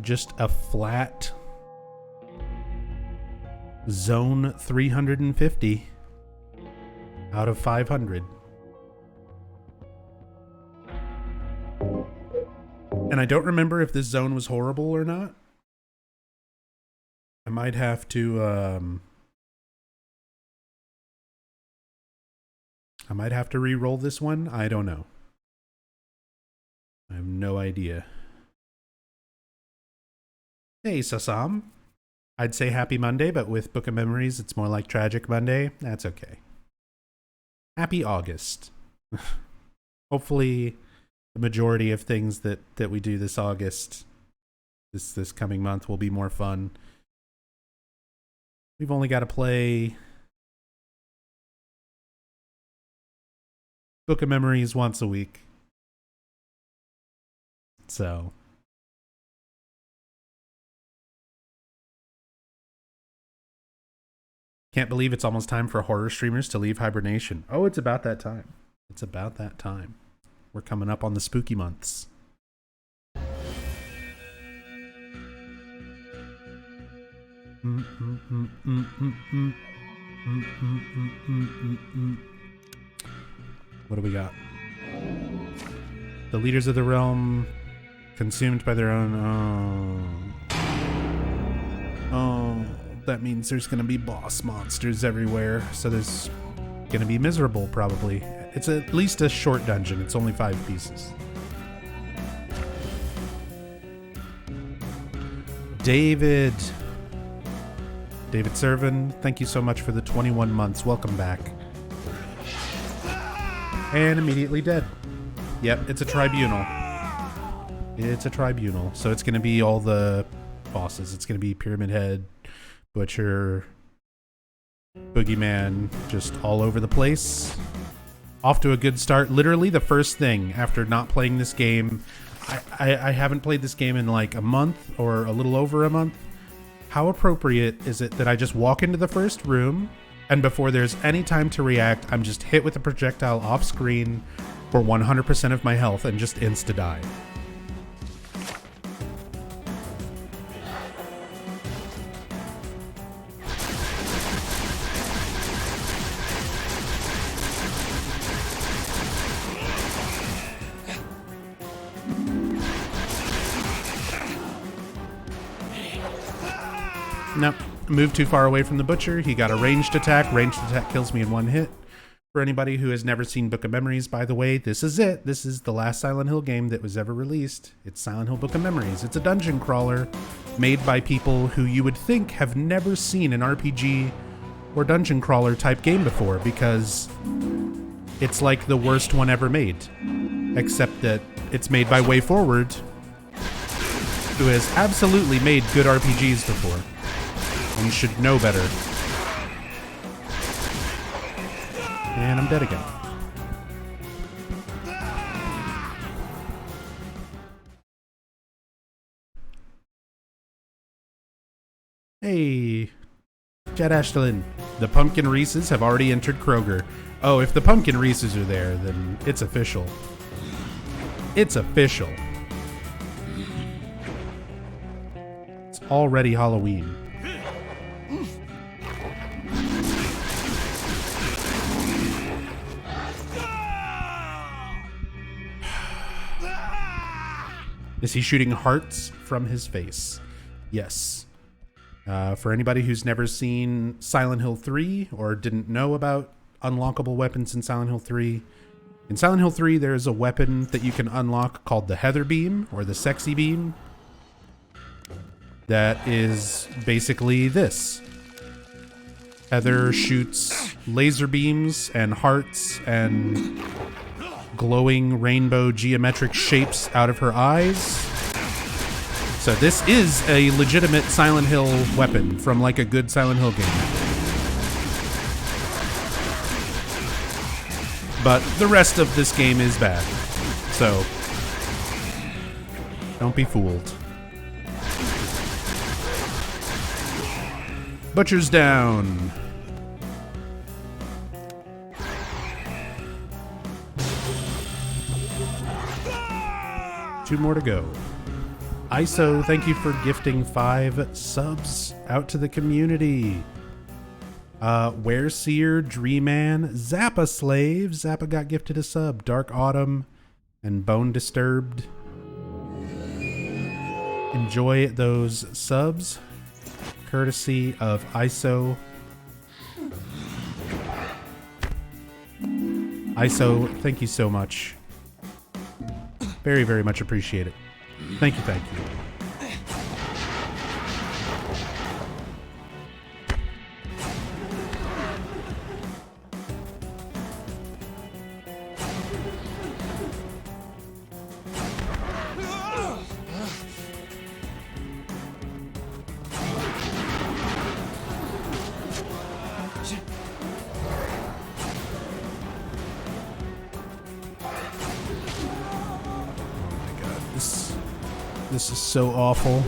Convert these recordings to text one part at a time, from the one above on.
just a flat zone 350 out of 500. And I don't remember if this zone was horrible or not. I might have to re-roll this one. I don't know. I have no idea. Hey, Sasam. I'd say happy Monday, but with Book of Memories, it's more like Tragic Monday. That's okay. Happy August. Hopefully, the majority of things that we do this August, this coming month, will be more fun. We've only got to play Book of Memories once a week. So can't believe it's almost time for horror streamers to leave hibernation. Oh, it's about that time. It's about that time. We're coming up on the spooky months. What do we got? The leaders of the realm consumed by their own... Oh, that means there's going to be boss monsters everywhere. So there's going to be miserable, probably. It's at least a short dungeon. It's only 5 pieces. David Servin, thank you so much for the 21 months. Welcome back. And immediately dead. Yep, it's a tribunal. It's a tribunal. So it's going to be all the bosses. It's going to be Pyramid Head, Butcher, Boogeyman, just all over the place. Off to a good start. Literally the first thing after not playing this game. I haven't played this game in like a month or a little over a month. How appropriate is it that I just walk into the first room and before there's any time to react, I'm just hit with a projectile off screen for 100% of my health and just insta-die. Nope. Moved too far away from the Butcher. He got a ranged attack. Ranged attack kills me in 1 hit. For anybody who has never seen Book of Memories, by the way, this is it. This is the last Silent Hill game that was ever released. It's Silent Hill Book of Memories. It's a dungeon crawler made by people who you would think have never seen an RPG or dungeon crawler type game before, because it's like the worst one ever made. Except that it's made by WayForward, who has absolutely made good RPGs before. And should know better. And I'm dead again. Hey, Chad Ashton. The Pumpkin Reeses have already entered Kroger. Oh, if the Pumpkin Reeses are there, then it's official. It's official. It's already Halloween. Is he shooting hearts from his face? Yes. For anybody who's never seen Silent Hill 3 or didn't know about unlockable weapons in Silent Hill 3, in Silent Hill 3 there is a weapon that you can unlock called the Heather Beam or the Sexy Beam. That is basically this. Heather shoots laser beams and hearts and glowing rainbow geometric shapes out of her eyes. So this is a legitimate Silent Hill weapon from like a good Silent Hill game. But the rest of this game is bad. So don't be fooled. Butcher's down. Two more to go. ISO, thank you for gifting 5 subs out to the community. Wereseer, Dreaman, Zappa Slave. Zappa got gifted a sub. Dark Autumn and Bone Disturbed. Enjoy those subs, courtesy of ISO. ISO, thank you so much. Very, very much appreciate it. Thank you, thank you. This is so awful.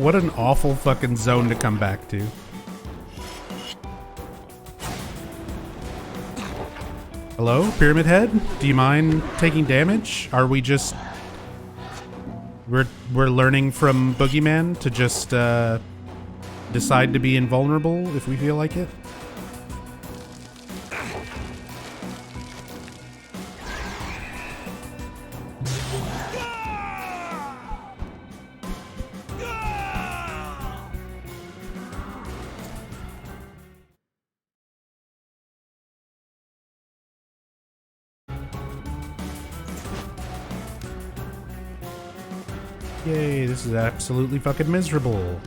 What an awful fucking zone to come back to. Hello, Pyramid Head? Do you mind taking damage? Are we just... We're learning from Boogeyman to just decide to be invulnerable if we feel like it? Yay, this is absolutely fucking miserable.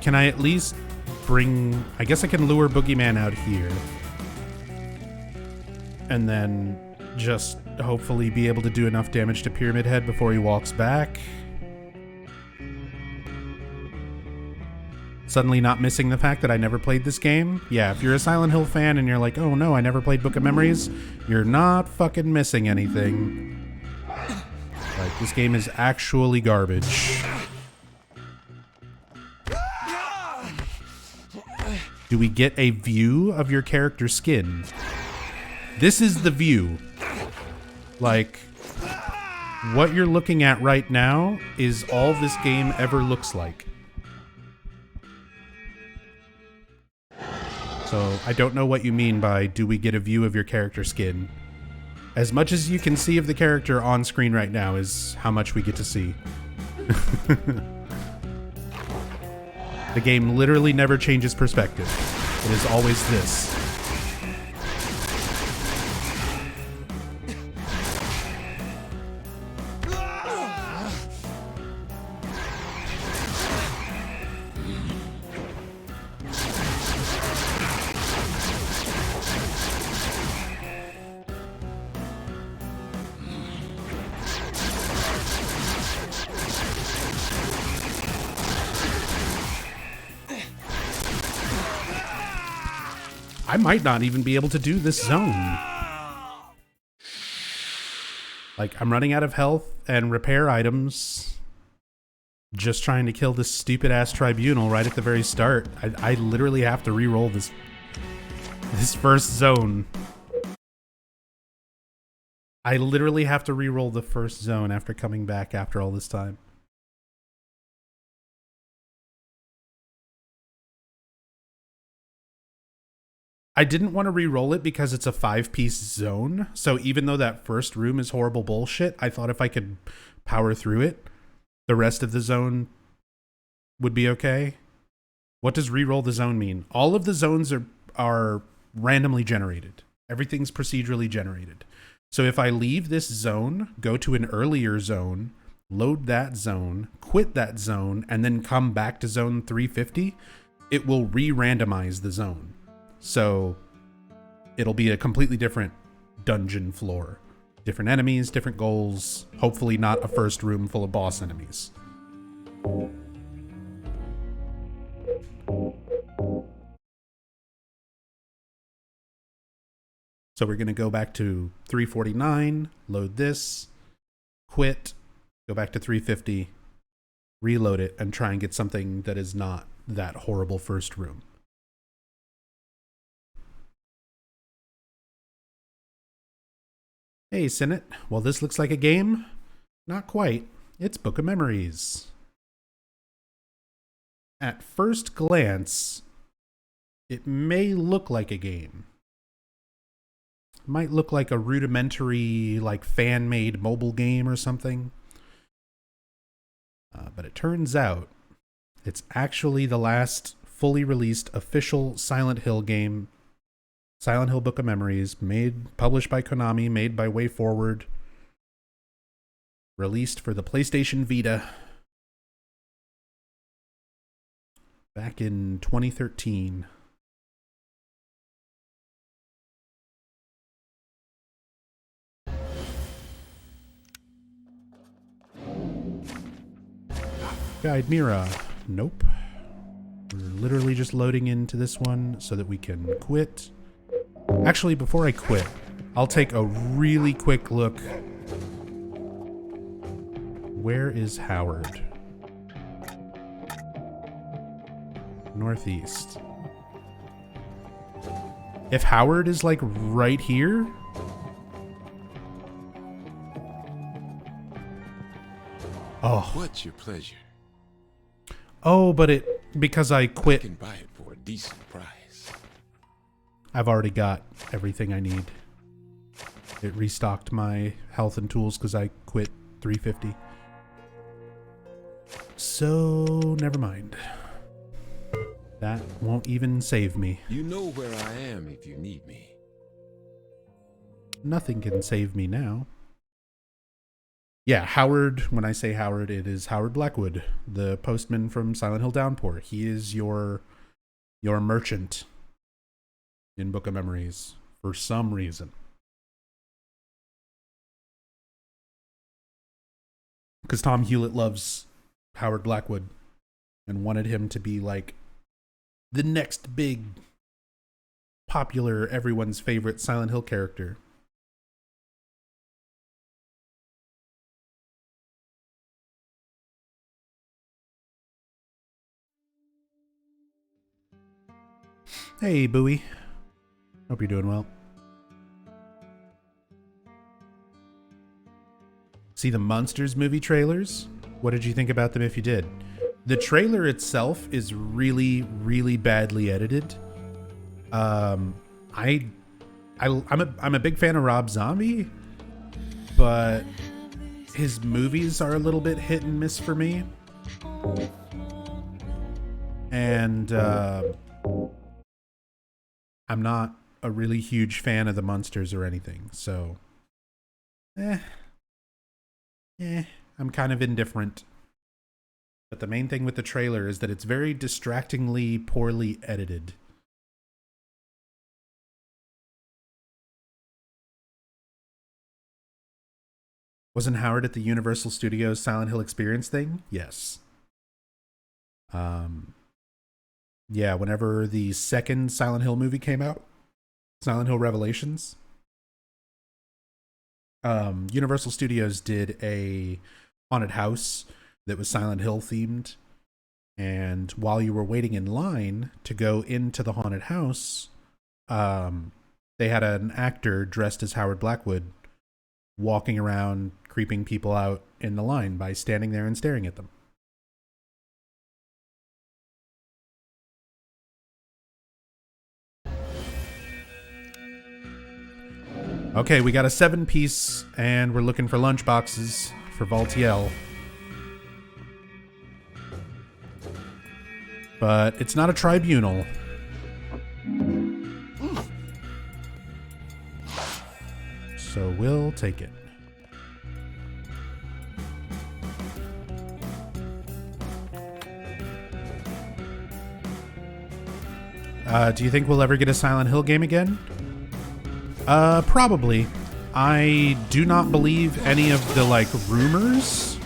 Can I at least bring... I guess I can lure Boogeyman out here. And then just hopefully be able to do enough damage to Pyramid Head before he walks back. Suddenly not missing the fact that I never played this game. Yeah, if you're a Silent Hill fan and you're like, oh no, I never played Book of Memories, you're not fucking missing anything. Like, this game is actually garbage. Do we get a view of your character's skin? This is the view. Like, what you're looking at right now is all this game ever looks like. So, I don't know what you mean by, do we get a view of your character's skin? As much as you can see of the character on screen right now is how much we get to see. The game literally never changes perspective. It is always this. I might not even be able to do this zone. Like, I'm running out of health and repair items. Just trying to kill this stupid-ass tribunal right at the very start. I literally have to re-roll this first zone. I literally have to re-roll the first zone after coming back after all this time. I didn't want to re-roll it because it's a 5-piece zone. So even though that first room is horrible bullshit, I thought if I could power through it, the rest of the zone would be okay. What does re-roll the zone mean? All of the zones are randomly generated. Everything's procedurally generated. So if I leave this zone, go to an earlier zone, load that zone, quit that zone, and then come back to zone 350, it will re-randomize the zone. So it'll be a completely different dungeon floor. Different enemies, different goals. Hopefully not a first room full of boss enemies. So we're going to go back to 349, load this, quit, go back to 350, reload it, and try and get something that is not that horrible first room. Hey, Senate. Well, this looks like a game. Not quite. It's Book of Memories. at first glance, it may look like a game. It might look like a rudimentary, like fan-made mobile game or something. But it turns out it's actually the last fully released official Silent Hill game, Silent Hill Book of Memories, published by Konami, made by WayForward, released for the PlayStation Vita back in 2013. Guide Mira. Nope. We're literally just loading into this one so that we can quit. Actually, before I quit, I'll take a really quick look. Where is Howard? Northeast. If Howard is like right here... Oh. What's your pleasure? Oh, but because I quit. I can buy it for a decent price. I've already got everything I need. It restocked my health and tools because I quit 350. So, never mind. That won't even save me. You know where I am if you need me. Nothing can save me now. Yeah, Howard, when I say Howard, it is Howard Blackwood, the postman from Silent Hill Downpour. He is your merchant in Book of Memories for some reason. Because Tom Hewlett loves Howard Blackwood and wanted him to be like the next big, popular, everyone's favorite Silent Hill character. Hey, Bowie. Hope you're doing well. See the Monsters movie trailers? What did you think about them if you did? The trailer itself is really, really badly edited. I'm a big fan of Rob Zombie, but his movies are a little bit hit and miss for me. And I'm not a really huge fan of the Munsters or anything, so I'm kind of indifferent. But the main thing with the trailer is that it's very distractingly poorly edited. Wasn't Howard at the Universal Studios Silent Hill Experience thing? Yes. Yeah, whenever the second Silent Hill movie came out, Silent Hill Revelations, Universal Studios did a haunted house that was Silent Hill themed. And while you were waiting in line to go into the haunted house, they had an actor dressed as Howard Blackwood walking around, creeping people out in the line by standing there and staring at them. Okay, we got a 7-piece, and we're looking for lunch boxes for Valtiel. But it's not a tribunal. So we'll take it. Do you think we'll ever get a Silent Hill game again? Probably. I do not believe any of the, rumors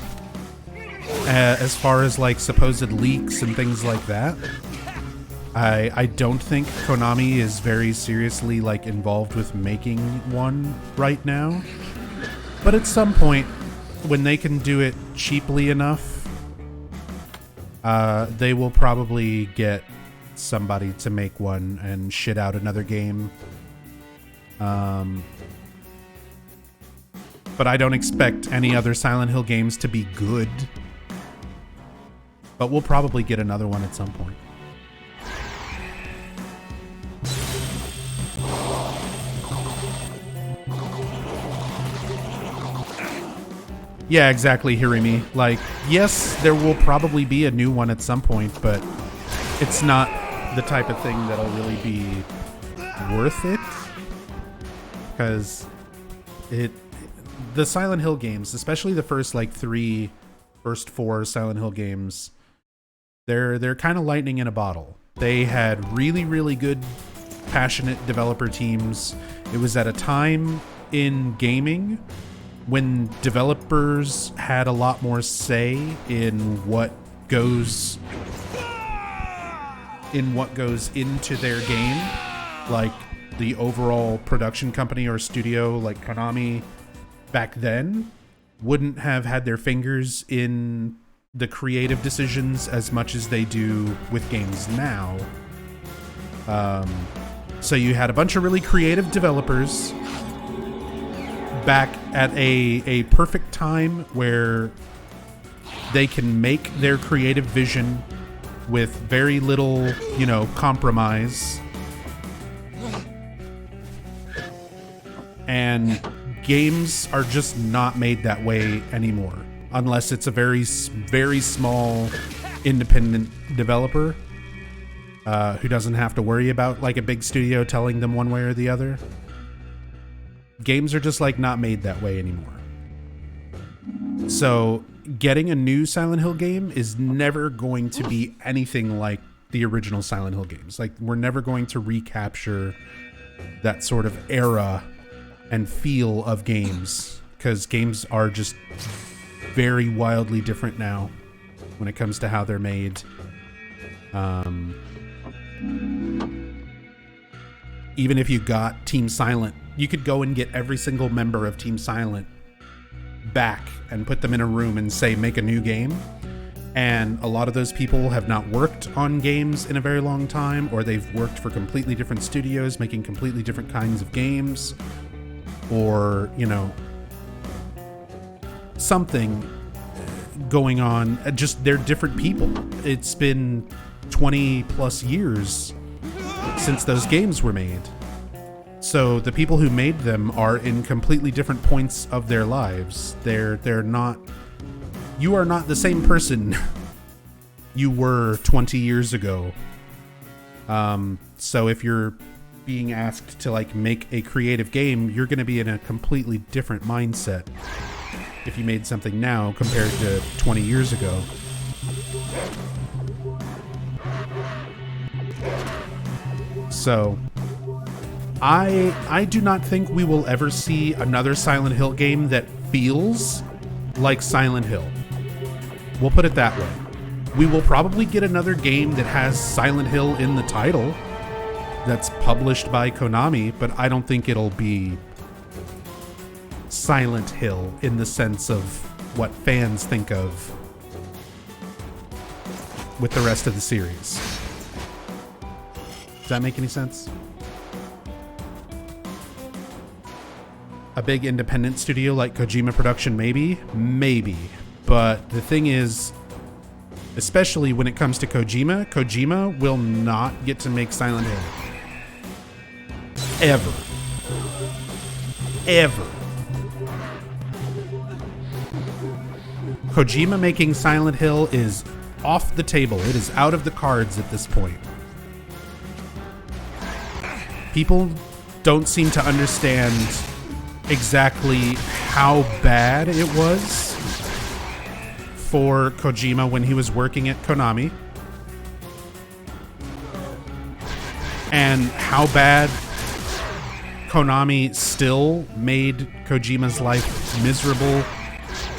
as far as, supposed leaks and things like that. I don't think Konami is very seriously, involved with making one right now. But at some point, when they can do it cheaply enough, they will probably get somebody to make one and shit out another game. But I don't expect any other Silent Hill games to be good. But we'll probably get another one at some point. Yeah, exactly, Hirimi. Like, yes, there will probably be a new one at some point, but it's not the type of thing that'll really be worth it. Because the Silent Hill games, especially the first four Silent Hill games, they're kind of lightning in a bottle. They had really, really good, passionate developer teams. It was at a time in gaming when developers had a lot more say in what goes into their game. Like the overall production company or studio, like Konami back then, wouldn't have had their fingers in the creative decisions as much as they do with games now. So you had a bunch of really creative developers back at a perfect time where they can make their creative vision with very little, compromise. And games are just not made that way anymore, unless it's a very, very small independent developer who doesn't have to worry about like a big studio telling them one way or the other. Games are just like not made that way anymore. So getting a new Silent Hill game is never going to be anything like the original Silent Hill games. Like, we're never going to recapture that sort of era and feel of games, because games are just very wildly different now when it comes to how they're made. Even if you got Team Silent, you could go and get every single member of Team Silent back and put them in a room and say, make a new game. And a lot of those people have not worked on games in a very long time, or they've worked for completely different studios making completely different kinds of games, or, something going on. Just, they're different people. It's been 20 plus years since those games were made. So the people who made them are in completely different points of their lives. They're not... You are not the same person you were 20 years ago. So if you're being asked to like make a creative game, you're going to be in a completely different mindset if you made something now compared to 20 years ago. So I do not think we will ever see another Silent Hill game that feels like Silent Hill. We'll put it that way. We will probably get another game that has Silent Hill in the title that's published by Konami, but I don't think it'll be Silent Hill in the sense of what fans think of with the rest of the series. Does that make any sense? A big independent studio like Kojima Production, maybe. But the thing is, especially when it comes to Kojima will not get to make Silent Hill. Ever. Kojima making Silent Hill is off the table. It is out of the cards at this point. People don't seem to understand exactly how bad it was for Kojima when he was working at Konami, and how bad Konami still made Kojima's life miserable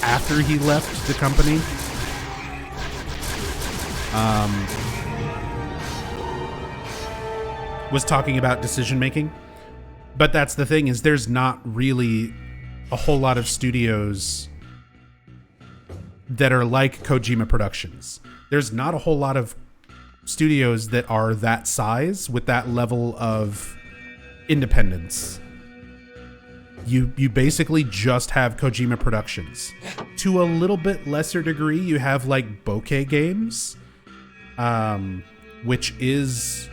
after he left the company. Was talking about decision making. But that's the thing, is there's not really a whole lot of studios that are like Kojima Productions. There's not a whole lot of studios that are that size with that level of independence. you basically just have Kojima Productions. To a little bit lesser degree, you have like Bokeh Games, which is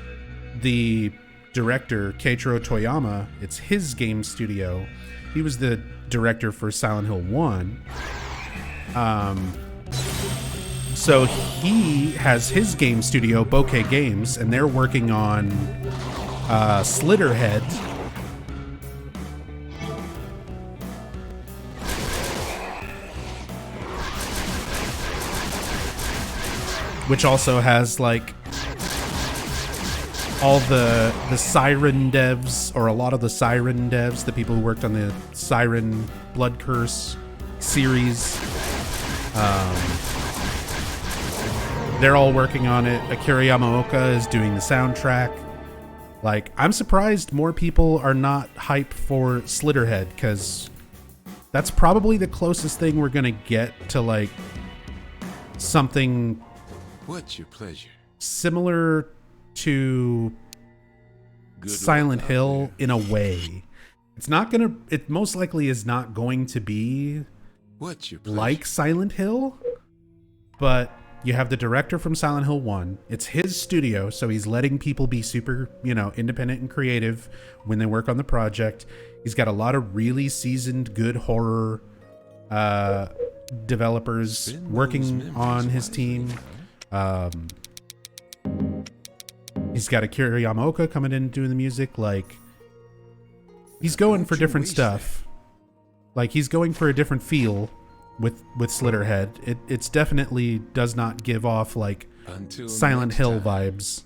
the director Keiichiro Toyama. It's his game studio. He was the director for Silent Hill 1. So he has his game studio, Bokeh Games, and they're working on Slitterhead. Which also has like all the Siren devs, or a lot of the Siren devs, the people who worked on the Siren Blood Curse series. They're all working on it. Akira Yamaoka is doing the soundtrack. Like, I'm surprised more people are not hype for Slitterhead, because that's probably the closest thing we're gonna get to like something What's your pleasure? similar to Good Silent luck out Hill there. in a way. It most likely is not going to be What's your pleasure? like Silent Hill, but you have the director from Silent Hill 1. It's his studio, so he's letting people be super, independent and creative when they work on the project. He's got a lot of really seasoned, good horror developers Spend those working memories on his wisely. team. He's got Akira Yamaoka coming in and doing the music. Like, he's going for Don't you different waste stuff. Like, he's going for a different feel with Slitterhead. It's definitely does not give off like Until Silent next Hill time. vibes.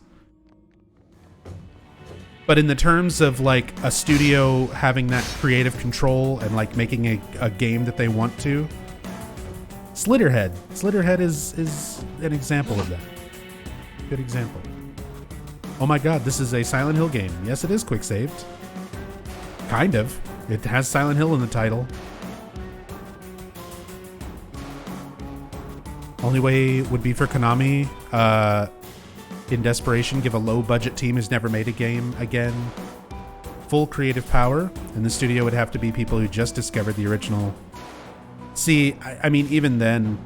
But in the terms of like a studio having that creative control and like making a game that they want to, Slitterhead is an example of that. Good example. Oh my god, this is a Silent Hill game. Yes, it is quick saved. Kind of. It has Silent Hill in the title. Only way would be for Konami, in desperation, give a low-budget team who's never made a game again full creative power, and the studio would have to be people who just discovered the original. See, I mean, even then,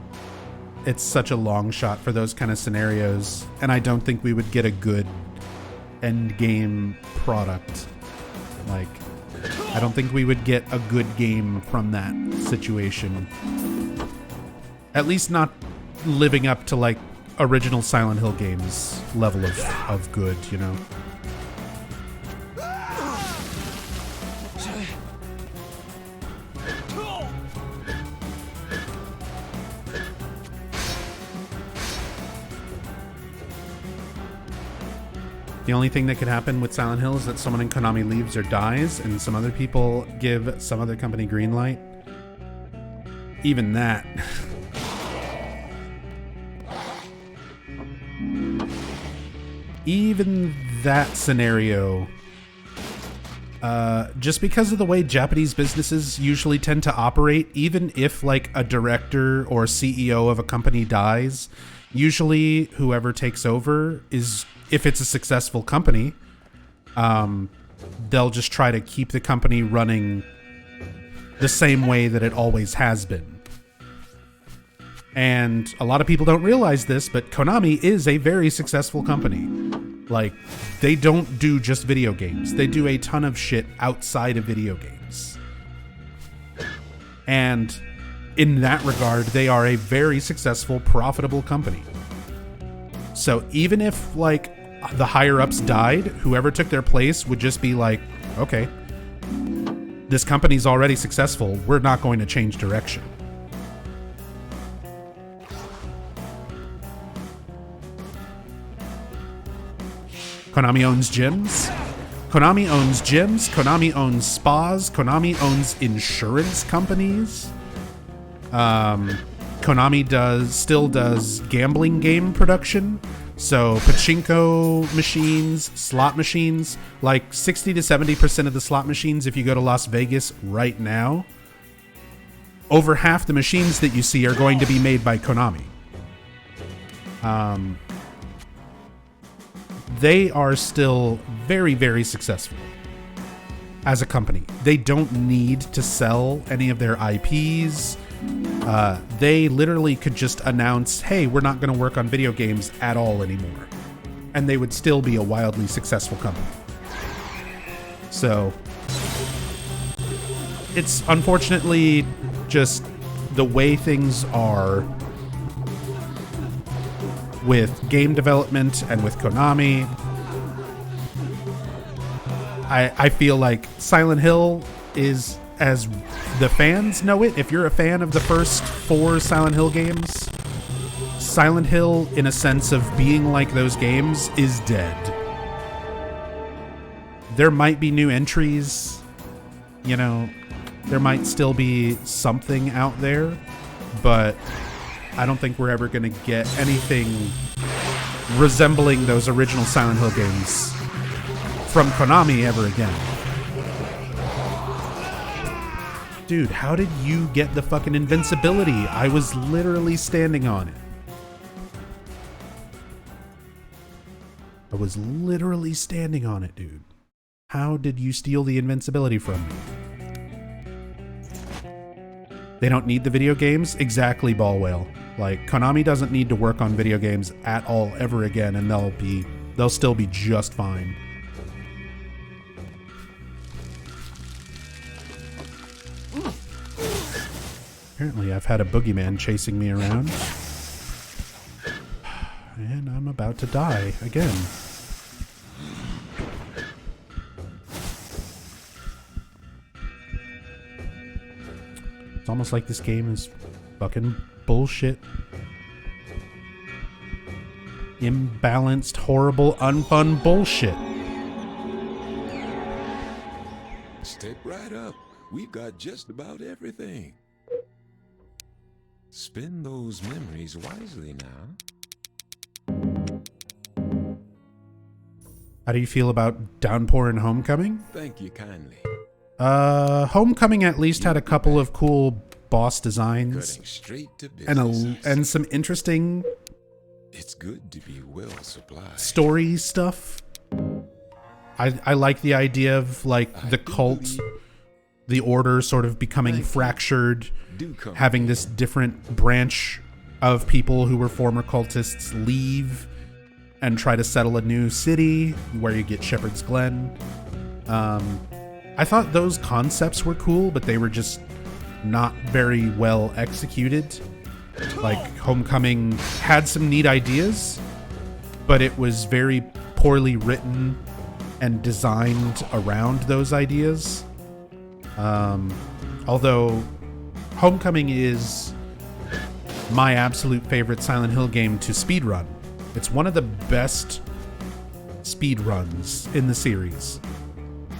it's such a long shot for those kind of scenarios, and I don't think we would get a good end game product. Like, I don't think we would get a good game from that situation. At least not living up to like original Silent Hill games level of good, The only thing that could happen with Silent Hill is that someone in Konami leaves or dies, and some other people give some other company green light. Even that. Even that scenario, just because of the way Japanese businesses usually tend to operate, even if like a director or CEO of a company dies, usually whoever takes over is, if it's a successful company, they'll just try to keep the company running the same way that it always has been. And a lot of people don't realize this, but Konami is a very successful company. Like, they don't do just video games. They do a ton of shit outside of video games. And in that regard, they are a very successful, profitable company. So even if, like, the higher-ups died, whoever took their place would just be like, okay, this company's already successful. We're not going to change direction. Konami owns gyms. Konami owns gyms. Konami owns spas. Konami owns insurance companies. Konami still does gambling game production. So pachinko machines, slot machines, like 60 to 70% of the slot machines, if you go to Las Vegas right now, over half the machines that you see are going to be made by Konami. They are still very, very successful. as a company. They don't need to sell any of their IPs. They literally could just announce, hey, we're not going to work on video games at all anymore. And they would still be a wildly successful company. So it's unfortunately just the way things are with game development and with Konami. I feel like Silent Hill is, as the fans know it, if you're a fan of the first 4 Silent Hill games, Silent Hill, in a sense of being like those games, is dead. There might be new entries, you know, there might still be something out there, but I don't think we're ever going to get anything resembling those original Silent Hill games from Konami ever again. Dude, how did you get the fucking invincibility? I was literally standing on it. I was literally standing on it, dude. How did you steal the invincibility from me? They don't need the video games? Exactly, Ball Whale. Like, Konami doesn't need to work on video games at all ever again, and they'll still be just fine. Apparently I've had a boogeyman chasing me around. And I'm about to die again. It's almost like this game is fucking bullshit. Imbalanced, horrible, unfun bullshit. Step right up. We've got just about everything. Spend those memories wisely now. How do you feel about Downpour and Homecoming? Thank you kindly. Homecoming at least had a couple of cool boss designs. Cutting straight to business. And some interesting It's good to be well supplied. story stuff. I like the idea of like the cult, the order sort of becoming fractured, having this different branch of people who were former cultists leave and try to settle a new city where you get Shepherd's Glen. I thought those concepts were cool, but they were just not very well executed. Like, Homecoming had some neat ideas, but it was very poorly written and designed around those ideas. Although Homecoming is my absolute favorite Silent Hill game to speedrun. It's one of the best speedruns in the series,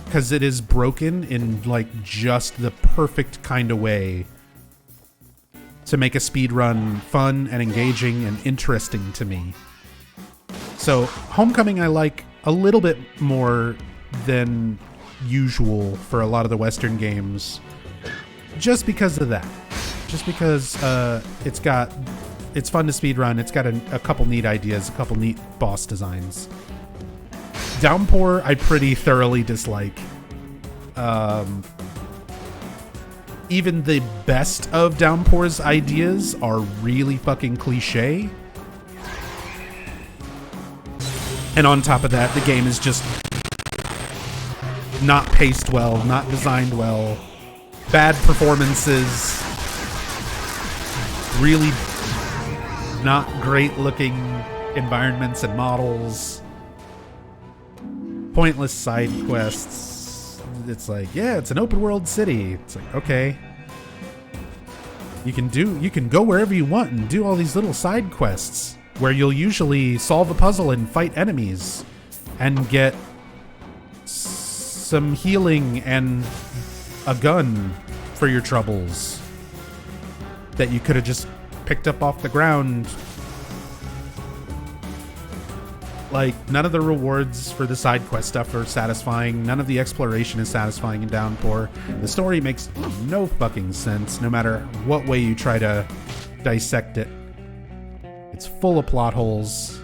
because it is broken in like just the perfect kind of way to make a speedrun fun and engaging and interesting to me. So Homecoming I like a little bit more than usual for a lot of the Western games, just because of that. Just because it's fun to speedrun. It's got a couple neat ideas, a couple neat boss designs. Downpour I pretty thoroughly dislike. Even the best of Downpour's ideas are really fucking cliche. And on top of that, the game is just not paced well, not designed well, bad performances, really not great looking environments and models, pointless side quests. It's like, yeah, it's an open world city. It's like, okay. You can go wherever you want and do all these little side quests where you'll usually solve a puzzle and fight enemies and get some healing and a gun for your troubles that you could have just picked up off the ground. Like, none of the rewards for the side quest stuff are satisfying. None of the exploration is satisfying in Downpour. The story makes no fucking sense, no matter what way you try to dissect it. It's full of plot holes.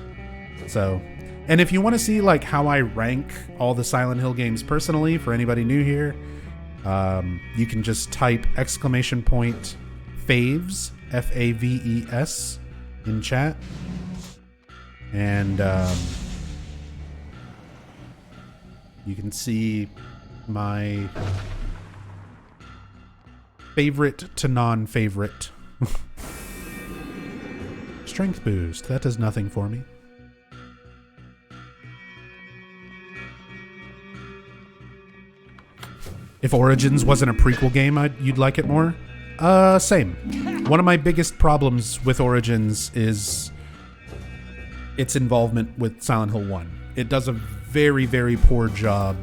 So, And if you want to see like how I rank all the Silent Hill games personally, for anybody new here, you can just type !faves, Faves, in chat. And you can see my favorite to non-favorite. Strength boost. That does nothing for me. If Origins wasn't a prequel game, you'd like it more? Same. One of my biggest problems with Origins is its involvement with Silent Hill 1. It does a very, very poor job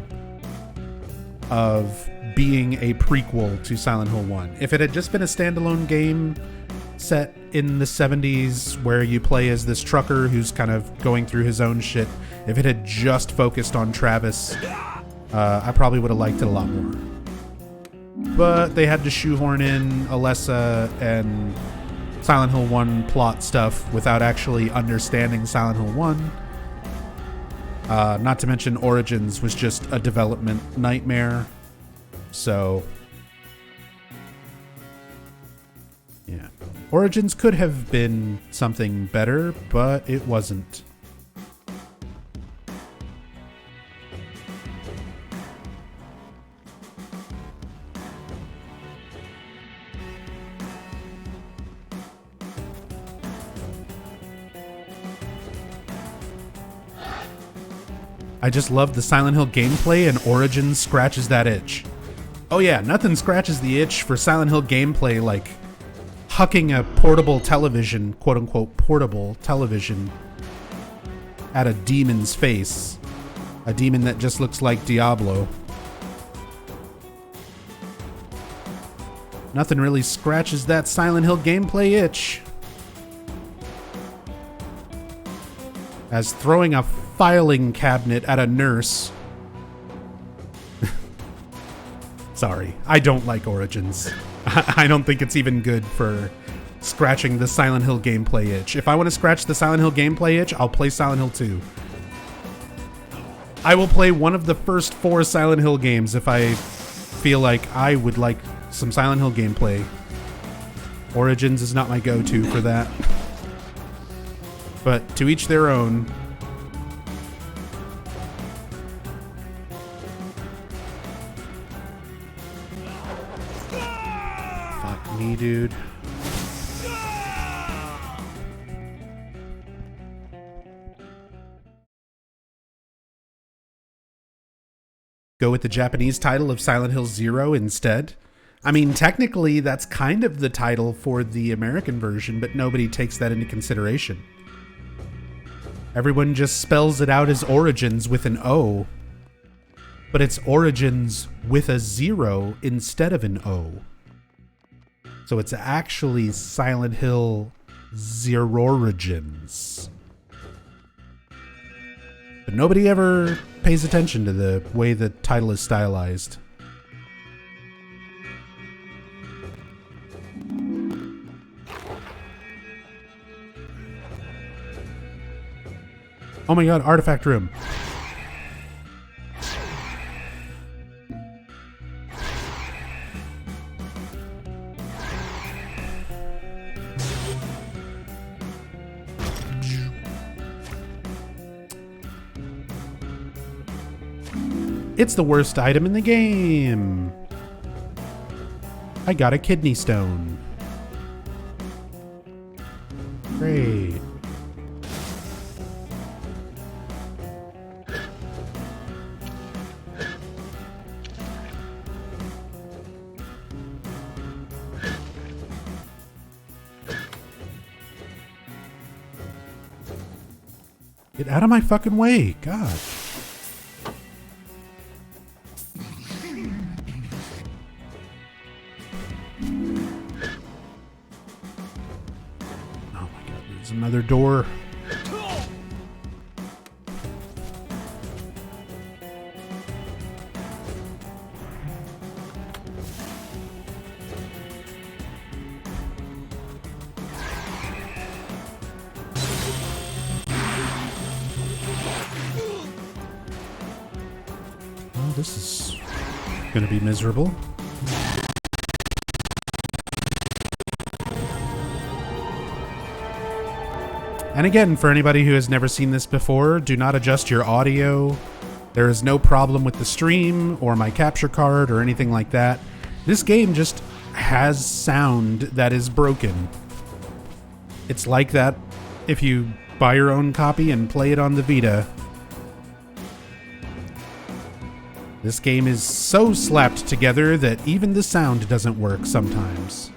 of being a prequel to Silent Hill 1. If it had just been a standalone game set in the 70s where you play as this trucker who's kind of going through his own shit, if it had just focused on Travis, I probably would have liked it a lot more. But they had to shoehorn in Alessa and Silent Hill 1 plot stuff without actually understanding Silent Hill 1. Not to mention Origins was just a development nightmare. So, yeah. Origins could have been something better, but it wasn't. I just love the Silent Hill gameplay, and Origins scratches that itch. Oh yeah, nothing scratches the itch for Silent Hill gameplay like hucking a portable television, quote-unquote portable television, at a demon's face. A demon that just looks like Diablo. Nothing really scratches that Silent Hill gameplay itch as throwing a filing cabinet at a nurse. Sorry, I don't like Origins. I don't think it's even good for scratching the Silent Hill gameplay itch. If I want to scratch the Silent Hill gameplay itch, I'll play Silent Hill 2. I will play one of the first 4 Silent Hill games if I feel like I would like some Silent Hill gameplay. Origins is not my go-to for that. But to each their own. Fuck me, dude. Go with the Japanese title of Silent Hill 0 instead? I mean, technically, that's kind of the title for the American version, but nobody takes that into consideration. Everyone just spells it out as Origins with an O, but it's Origins with a 0 instead of an O. So it's actually Silent Hill Zero Origins. But nobody ever pays attention to the way the title is stylized. Oh my god, artifact room. It's the worst item in the game. I got a kidney stone. Great. Get out of my fucking way, God. Another door. this is gonna be miserable. And again, for anybody who has never seen this before, do not adjust your audio. There is no problem with the stream or my capture card or anything like that. This game just has sound that is broken. It's like that if you buy your own copy and play it on the Vita. This game is so slapped together that even the sound doesn't work sometimes.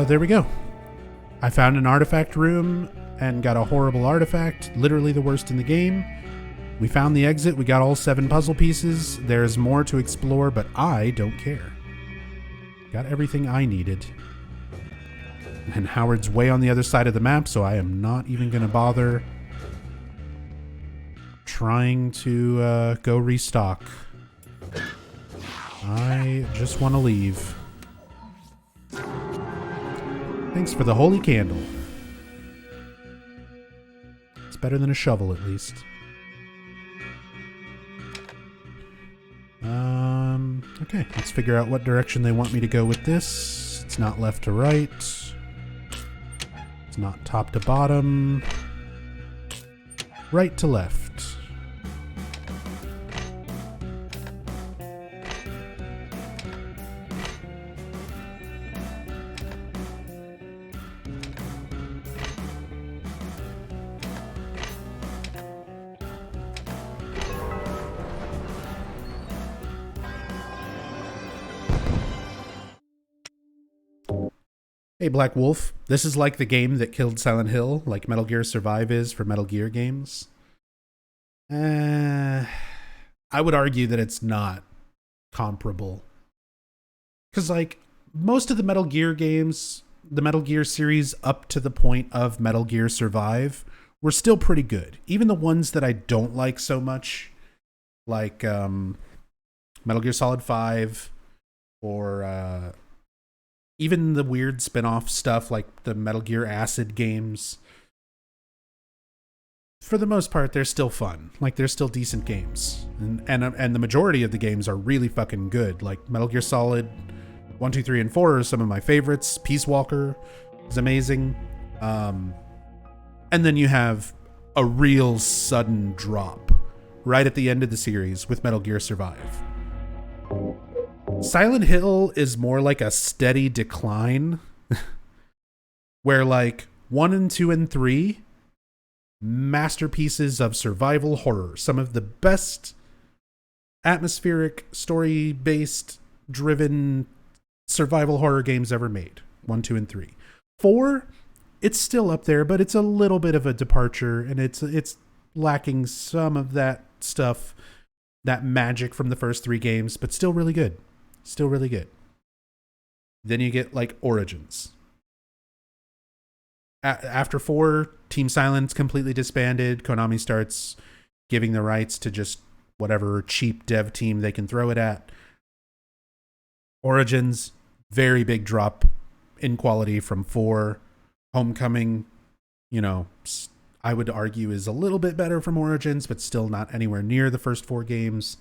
There we go. I found an artifact room and got a horrible artifact, literally the worst in the game. We found the exit, we got all 7 puzzle pieces. There's more to explore, but I don't care. Got everything I needed. And Howard's way on the other side of the map, so I am not even going to bother trying to go restock. I just want to leave. Thanks for the holy candle. It's better than a shovel, at least. Okay, let's figure out what direction they want me to go with this. It's not left to right. It's not top to bottom. Right to left. Hey Black Wolf, this is like the game that killed Silent Hill, like Metal Gear Survive is for Metal Gear games. I would argue that it's not comparable. Because like most of the Metal Gear games, the Metal Gear series up to the point of Metal Gear Survive were still pretty good. Even the ones that I don't like so much, like Metal Gear Solid 5 or even the weird spin-off stuff like the Metal Gear Acid games. For the most part, they're still fun. Like, they're still decent games. And the majority of the games are really fucking good. Like, Metal Gear Solid 1, 2, 3, and 4 are some of my favorites. Peace Walker is amazing. And then you have a real sudden drop right at the end of the series with Metal Gear Survive. Silent Hill is more like a steady decline where like 1 and 2 and 3, masterpieces of survival horror. Some of the best atmospheric, story-based, driven survival horror games ever made. 1, 2, and 3. 4, it's still up there, but it's a little bit of a departure, and it's lacking some of that stuff, that magic from the first 3 games, but still really good. Still really good. Then you get like Origins. After 4, Team Silent's completely disbanded. Konami starts giving the rights to just whatever cheap dev team they can throw it at. Origins, very big drop in quality from 4. Homecoming, you know, I would argue is a little bit better from Origins, but still not anywhere near the first 4 games.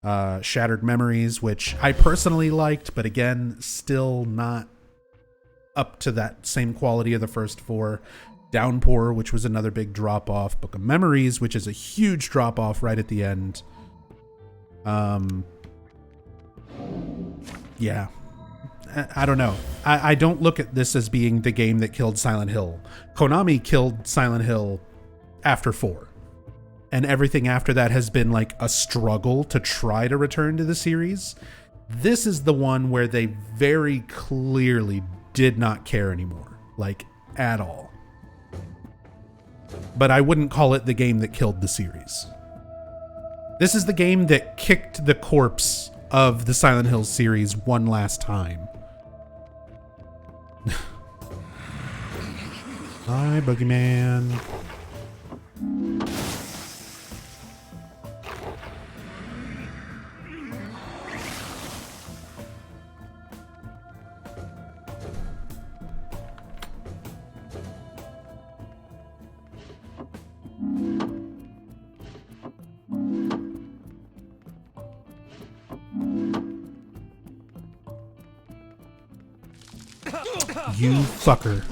Shattered Memories, which I personally liked, but again, still not up to that same quality of the first 4. Downpour, which was another big drop off. Book of Memories, which is a huge drop off right at the end. Yeah. I don't know. I don't look at this as being the game that killed Silent Hill. Konami killed Silent Hill after 4. And everything after that has been like a struggle to try to return to the series. This is the one where they very clearly did not care anymore. Like, at all. But I wouldn't call it the game that killed the series. This is the game that kicked the corpse of the Silent Hill series one last time. Hi, Boogeyman. You fucker.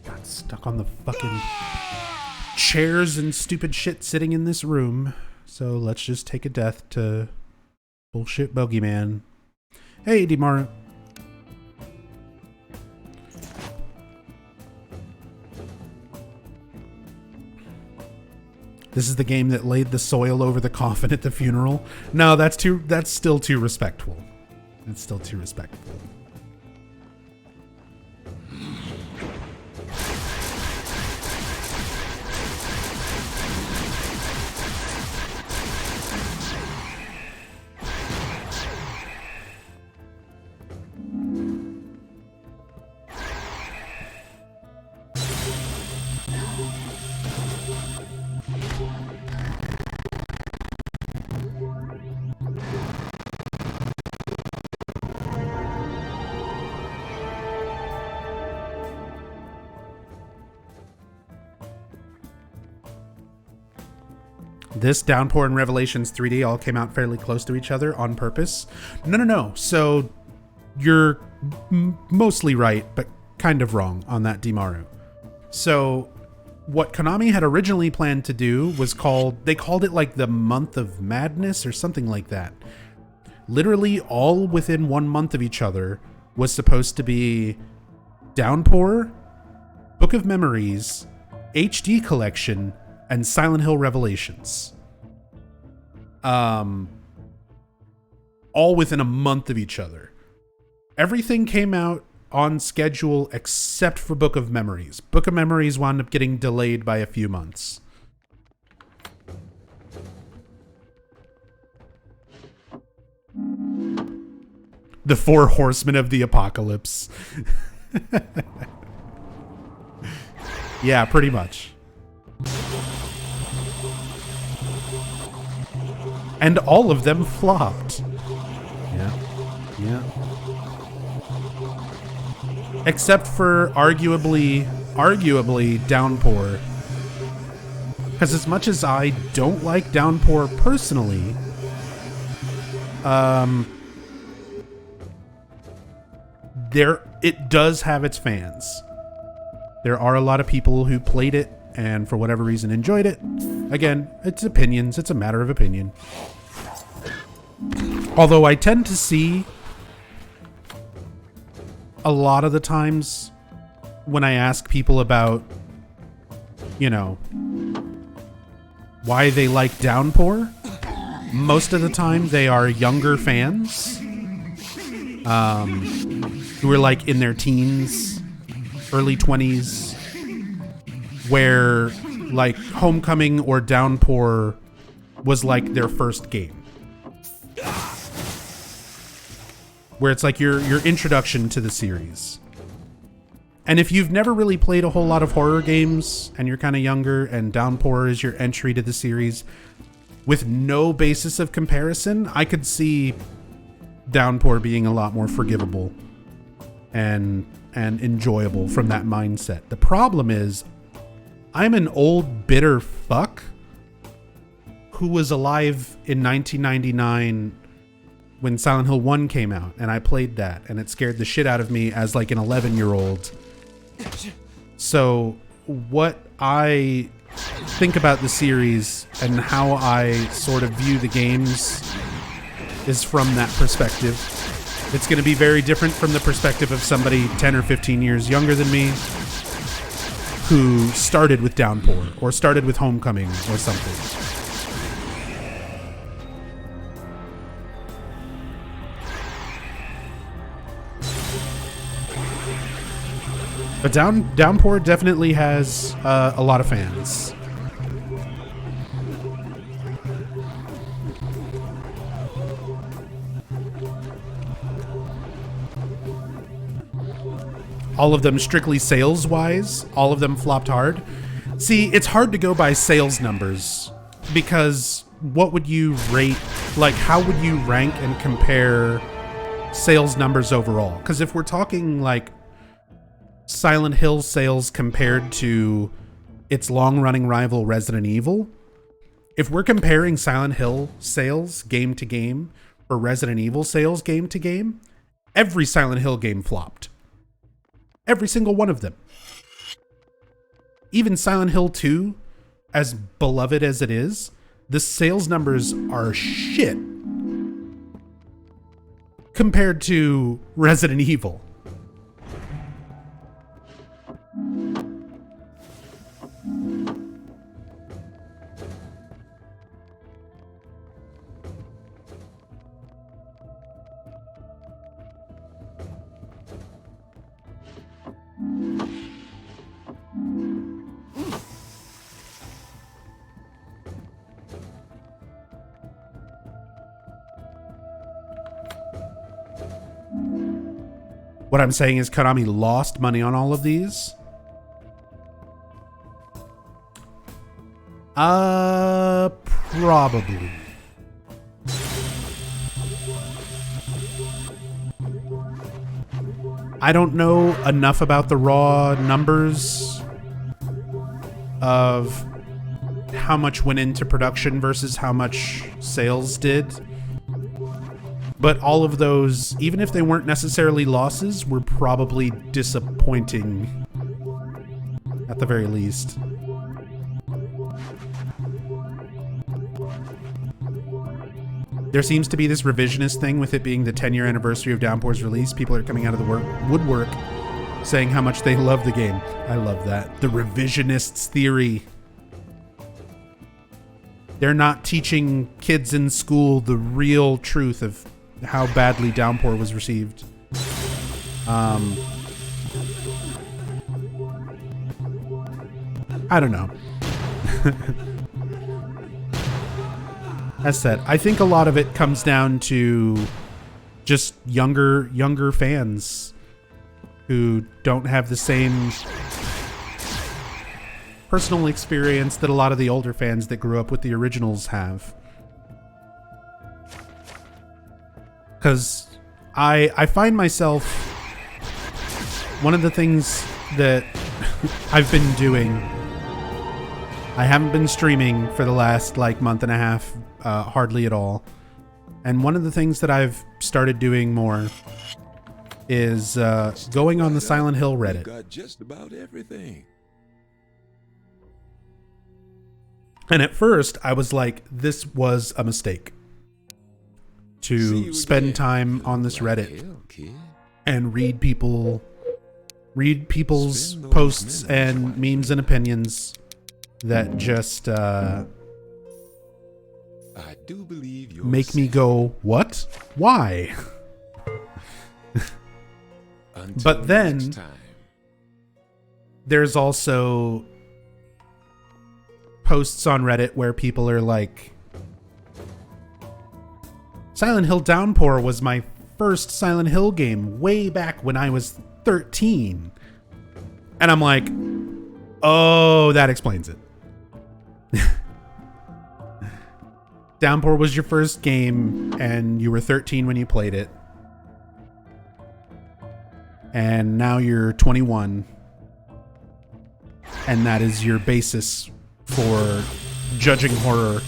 Got stuck on the fucking chairs and stupid shit sitting in this room. So let's just take a death to bullshit Bogeyman. Hey, Dimaru. This is the game that laid the soil over the coffin at the funeral. No, that's still too respectful. It's still too respectful. This, Downpour, and Revelations 3D all came out fairly close to each other on purpose. No. So you're mostly right, but kind of wrong on that, Dimaru. So what Konami had originally planned to do was they called it like the Month of Madness or something like that. Literally all within 1 month of each other was supposed to be Downpour, Book of Memories, HD Collection, and Silent Hill Revelations. All within a month of each other. Everything came out on schedule except for Book of Memories. Book of Memories wound up getting delayed by a few months. The Four Horsemen of the Apocalypse. Yeah, pretty much. And all of them flopped. Yeah. Except for arguably Downpour. Because as much as I don't like Downpour personally, it does have its fans. There are a lot of people who played it and for whatever reason enjoyed it. Again, it's opinions. It's a matter of opinion. Although I tend to see a lot of the times when I ask people about, why they like Downpour, most of the time they are younger fans who are like in their teens, early 20s, where like Homecoming or Downpour was like their first game. Where it's like your introduction to the series. And if you've never really played a whole lot of horror games and you're kind of younger and Downpour is your entry to the series with no basis of comparison, I could see Downpour being a lot more forgivable and enjoyable from that mindset. The problem is I'm an old bitter fuck who was alive in 1999 when Silent Hill 1 came out, and I played that, and it scared the shit out of me as like an 11-year-old. So what I think about the series and how I sort of view the games is from that perspective. It's going to be very different from the perspective of somebody 10 or 15 years younger than me who started with Downpour or started with Homecoming or something. But Downpour definitely has a lot of fans. all of them strictly sales wise, all of them flopped hard. See, it's hard to go by sales numbers because what would you rate? Like, how would you rank and compare sales numbers overall? Because if we're talking like Silent Hill sales compared to its long-running rival Resident Evil, if we're comparing Silent Hill sales game to game or Resident Evil sales game to game, every Silent Hill game flopped. Every single one of them. Even Silent Hill 2, as beloved as it is, the sales numbers are shit compared to Resident Evil. What I'm saying is Konami lost money on all of these. Probably. I don't know enough about the raw numbers of how much went into production versus how much sales did. But all of those, even if they weren't necessarily losses, were probably disappointing at the very least. There seems to be this revisionist thing with it being the 10-year anniversary of Downpour's release. People are coming out of the woodwork saying how much they love the game. I love that. The revisionists theory. They're not teaching kids in school the real truth of how badly Downpour was received. I don't know. As said, I think a lot of it comes down to just younger fans who don't have the same personal experience that a lot of the older fans that grew up with the originals have. Because I find myself, one of the things that I've been doing, I haven't been streaming for the last like month and a half, hardly at all. And one of the things that I've started doing more is going on the Silent Hill Reddit. Got just about everything. And at first I was like, this was a mistake to spend time on this Reddit and read people's posts and memes and opinions that just I do believe you're make me go, what? Why? But then there's also posts on Reddit where people are like, Silent Hill Downpour was my first Silent Hill game way back when I was 13. And I'm like, oh, that explains it. Downpour was your first game and you were 13 when you played it. And now you're 21. And that is your basis for judging horror.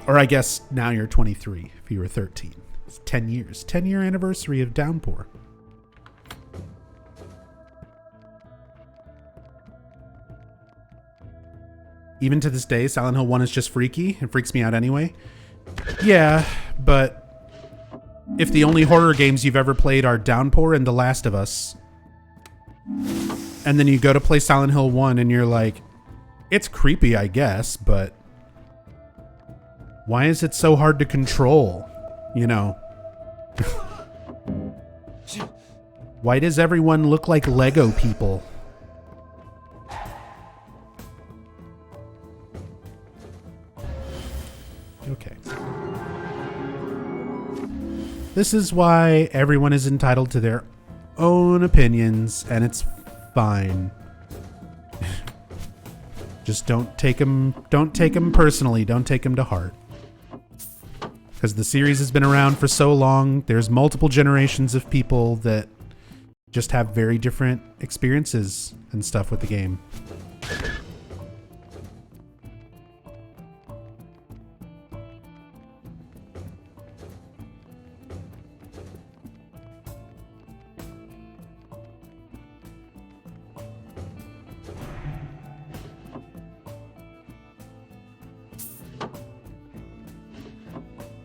Or I guess now you're 23 if you were 13. It's 10 years. 10-year anniversary of Downpour. Even to this day, Silent Hill 1 is just freaky. It freaks me out anyway. Yeah, but if the only horror games you've ever played are Downpour and The Last of Us, and then you go to play Silent Hill 1 and you're like, it's creepy, I guess, but why is it so hard to control? You know? Why does everyone look like Lego people? Okay. This is why everyone is entitled to their own opinions, and it's fine. Just don't take them personally. Don't take them to heart. Because the series has been around for so long, there's multiple generations of people that just have very different experiences and stuff with the game.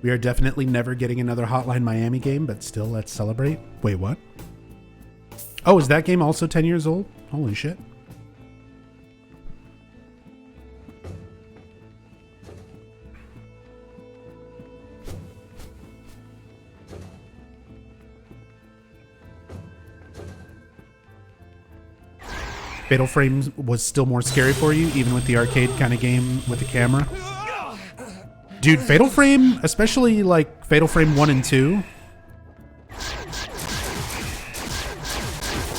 We are definitely never getting another Hotline Miami game, but still, let's celebrate. Wait, what? Oh, is that game also 10 years old? Holy shit. Fatal Frame was still more scary for you, even with the arcade kind of game with the camera? Dude, Fatal Frame, especially like Fatal Frame 1 and 2.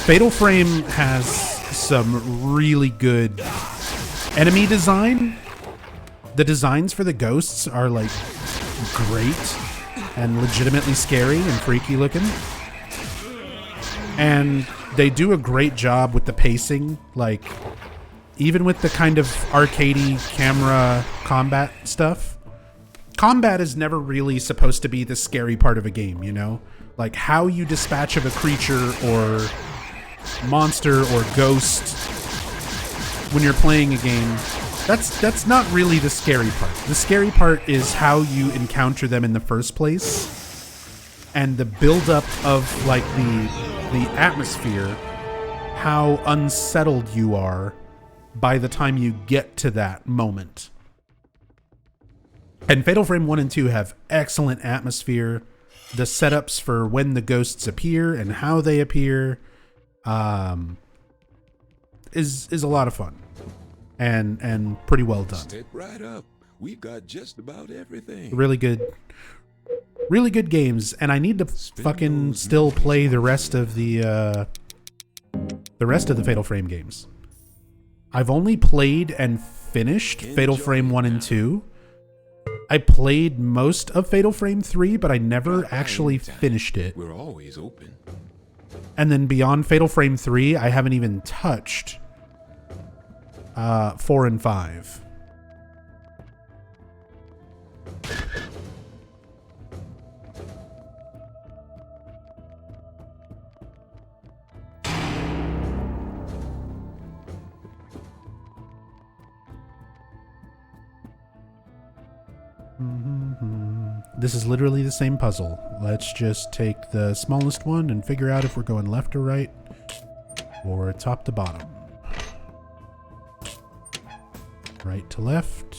Fatal Frame has some really good enemy design. The designs for the ghosts are like great and legitimately scary and freaky looking. And they do a great job with the pacing, like even with the kind of arcadey camera combat stuff. Combat is never really supposed to be the scary part of a game, you know? Like how you dispatch of a creature or monster or ghost when you're playing a game, that's not really the scary part. The scary part is how you encounter them in the first place and the buildup of like the atmosphere, how unsettled you are by the time you get to that moment. And Fatal Frame 1 and 2 have excellent atmosphere. The setups for when the ghosts appear and how they appear is a lot of fun and pretty well done. Step right up. We've got just about everything. Really good games, and I need to fucking still play the rest of the Fatal Frame games. I've only played and finished Fatal Frame 1 and 2. I played most of Fatal Frame 3, but I never actually finished it. We're always open. And then beyond Fatal Frame 3, I haven't even touched 4 and 5. This is literally the same puzzle. Let's just take the smallest one and figure out if we're going left or right or top to bottom. Right to left.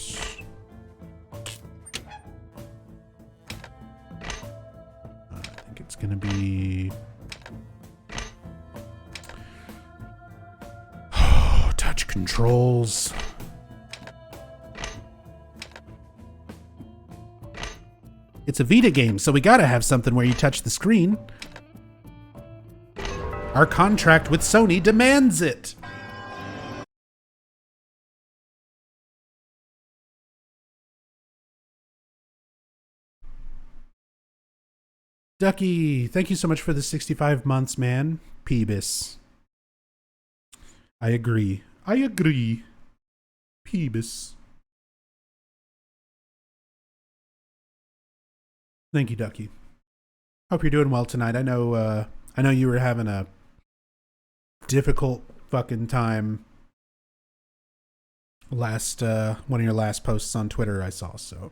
I think it's going to be... touch controls. It's a Vita game, so we gotta have something where you touch the screen. Our contract with Sony demands it. Ducky, thank you so much for the 65 months, man. Peebus. I agree. Peebus. Thank you, Ducky. Hope you're doing well tonight. I know you were having a difficult fucking time last one of your last posts on Twitter I saw, so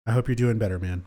I hope you're doing better, man.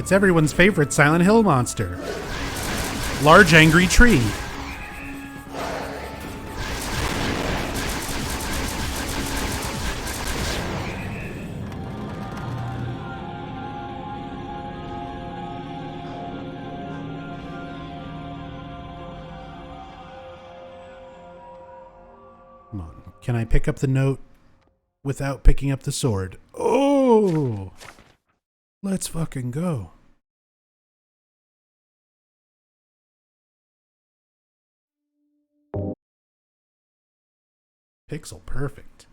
It's everyone's favorite Silent Hill monster. Large angry tree. Come on. Can I pick up the note without picking up the sword? Oh! Let's fucking go. Pixel perfect.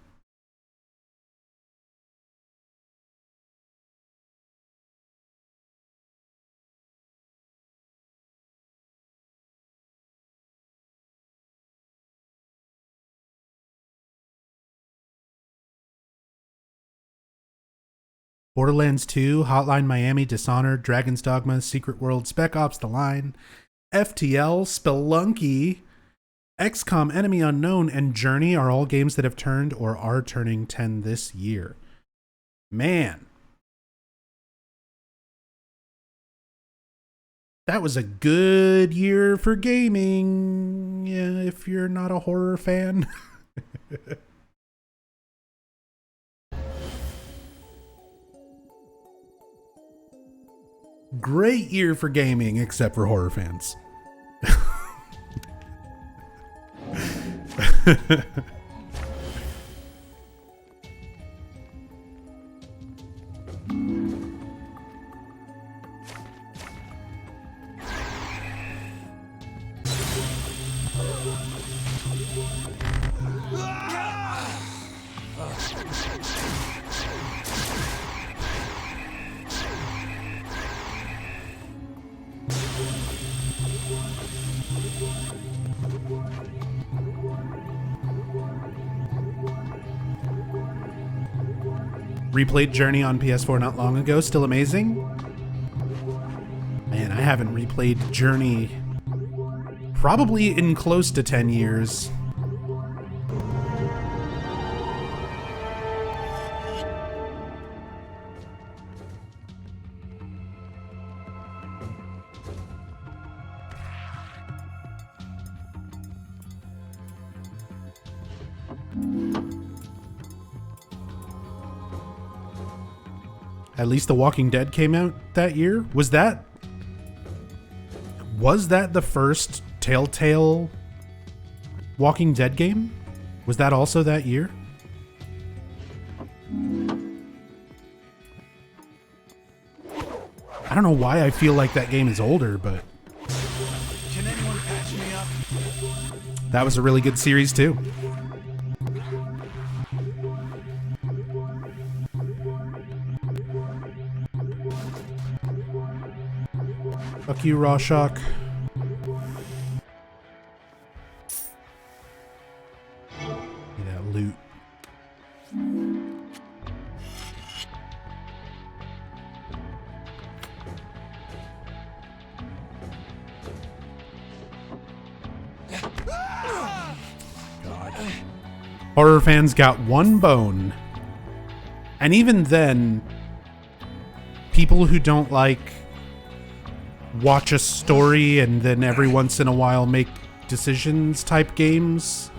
Borderlands 2, Hotline Miami, Dishonored, Dragon's Dogma, Secret World, Spec Ops: The Line, FTL, Spelunky, XCOM Enemy Unknown, and Journey are all games that have turned or are turning 10 this year. Man. That was a good year for gaming, yeah, if you're not a horror fan. Great year for gaming, except for horror fans. Replayed Journey on PS4 not long ago. Still amazing. Man, I haven't replayed Journey probably in close to 10 years. At least The Walking Dead came out that year. Was that the first Telltale Walking Dead game? Was that also that year? I don't know why I feel like that game is older, but Can anyone patch me up? that was a really good series too. Fuck you, Rorschach. That loot. God. Horror fans got one bone. And even then, people who don't like watch a story and then every once in a while make decisions type games,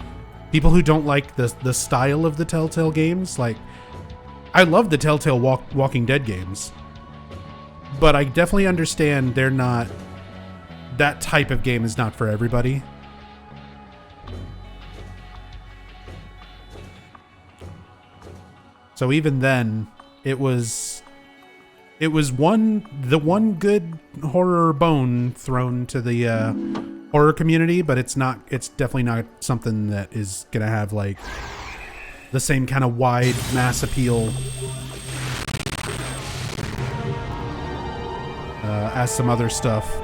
people who don't like the style of the Telltale games, like, I love the Telltale Walking Dead games, but I definitely understand they're not, that type of game is not for everybody. So even then, it was the one good horror bone thrown to the horror community, but it's definitely not something that is gonna have like the same kind of wide mass appeal as some other stuff.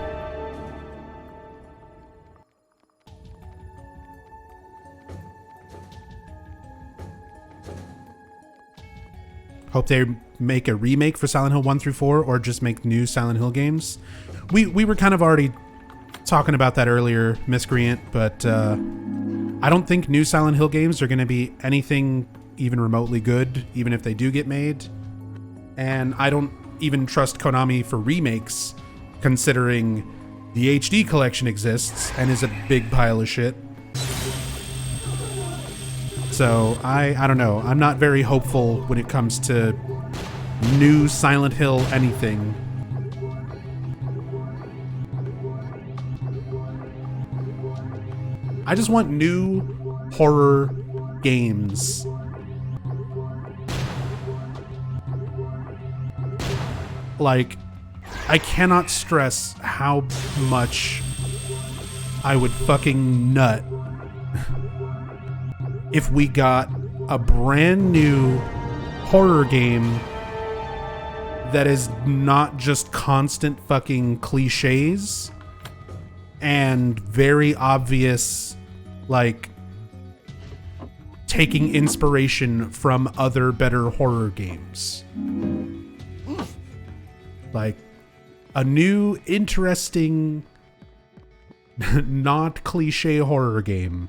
Hope they make a remake for Silent Hill 1 through 4 or just make new Silent Hill games. We were kind of already talking about that earlier, Miscreant, but I don't think new Silent Hill games are going to be anything even remotely good, even if they do get made. And I don't even trust Konami for remakes, considering the HD collection exists and is a big pile of shit. So I don't know. I'm not very hopeful when it comes to new Silent Hill anything. I just want new horror games. Like, I cannot stress how much I would fucking nut if we got a brand new horror game that is not just constant fucking cliches and very obvious, like, taking inspiration from other better horror games. Like, a new, interesting, not cliche horror game.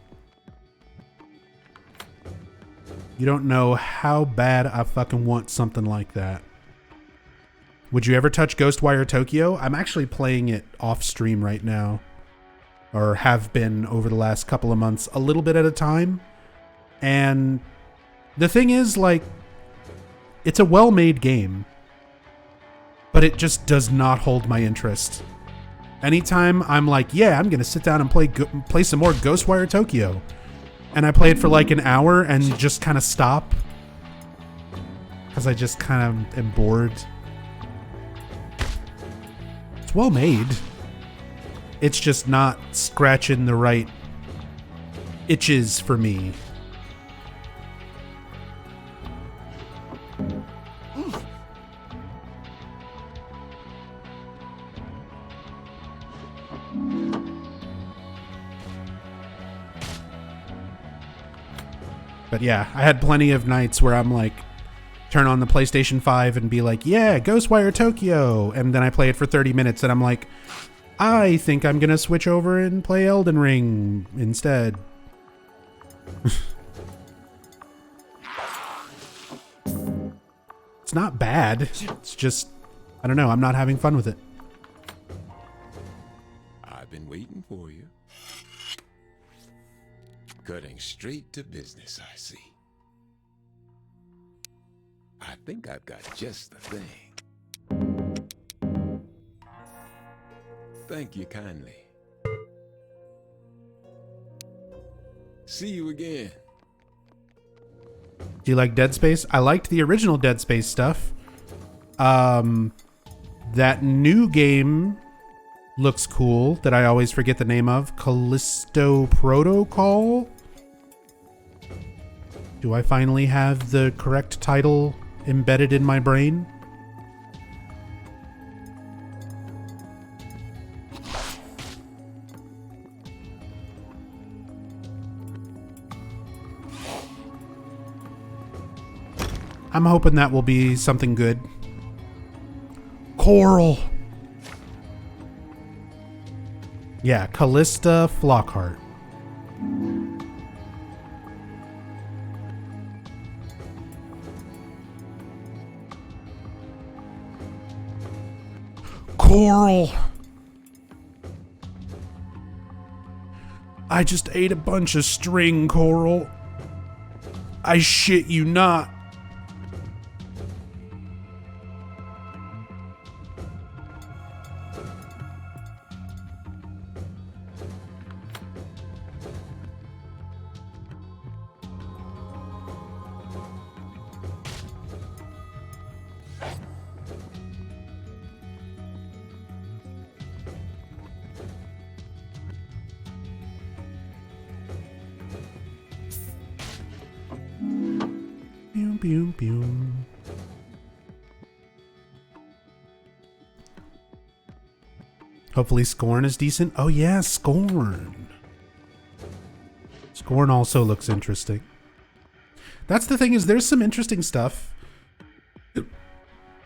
You don't know how bad I fucking want something like that. Would you ever touch Ghostwire Tokyo? I'm actually playing it off stream right now. Or have been over the last couple of months, a little bit at a time. And the thing is, like, it's a well-made game, but it just does not hold my interest. Anytime I'm like, yeah, I'm gonna sit down and play some more Ghostwire Tokyo, and I play it for like an hour and just kind of stop because I just kind of am bored. It's well made. It's just not scratching the right itches for me. But yeah, I had plenty of nights where I'm like, turn on the PlayStation 5 and be like, yeah, Ghostwire Tokyo. And then I play it for 30 minutes and I'm like, I think I'm going to switch over and play Elden Ring instead. It's not bad. It's just, I don't know, I'm not having fun with it. I've been waiting for you. Cutting straight to business, I see. I think I've got just the thing. Thank you kindly. See you again. Do you like Dead Space? I liked the original Dead Space stuff. That new game looks cool that I always forget the name of. Callisto Protocol? Do I finally have the correct title embedded in my brain? I'm hoping that will be something good. Coral. Yeah, Callista Flockhart. Coral. I just ate a bunch of string, Coral. I shit you not. Boom, boom. Hopefully Scorn is decent. Oh yeah, Scorn. Scorn also looks interesting. That's the thing, is there's some interesting stuff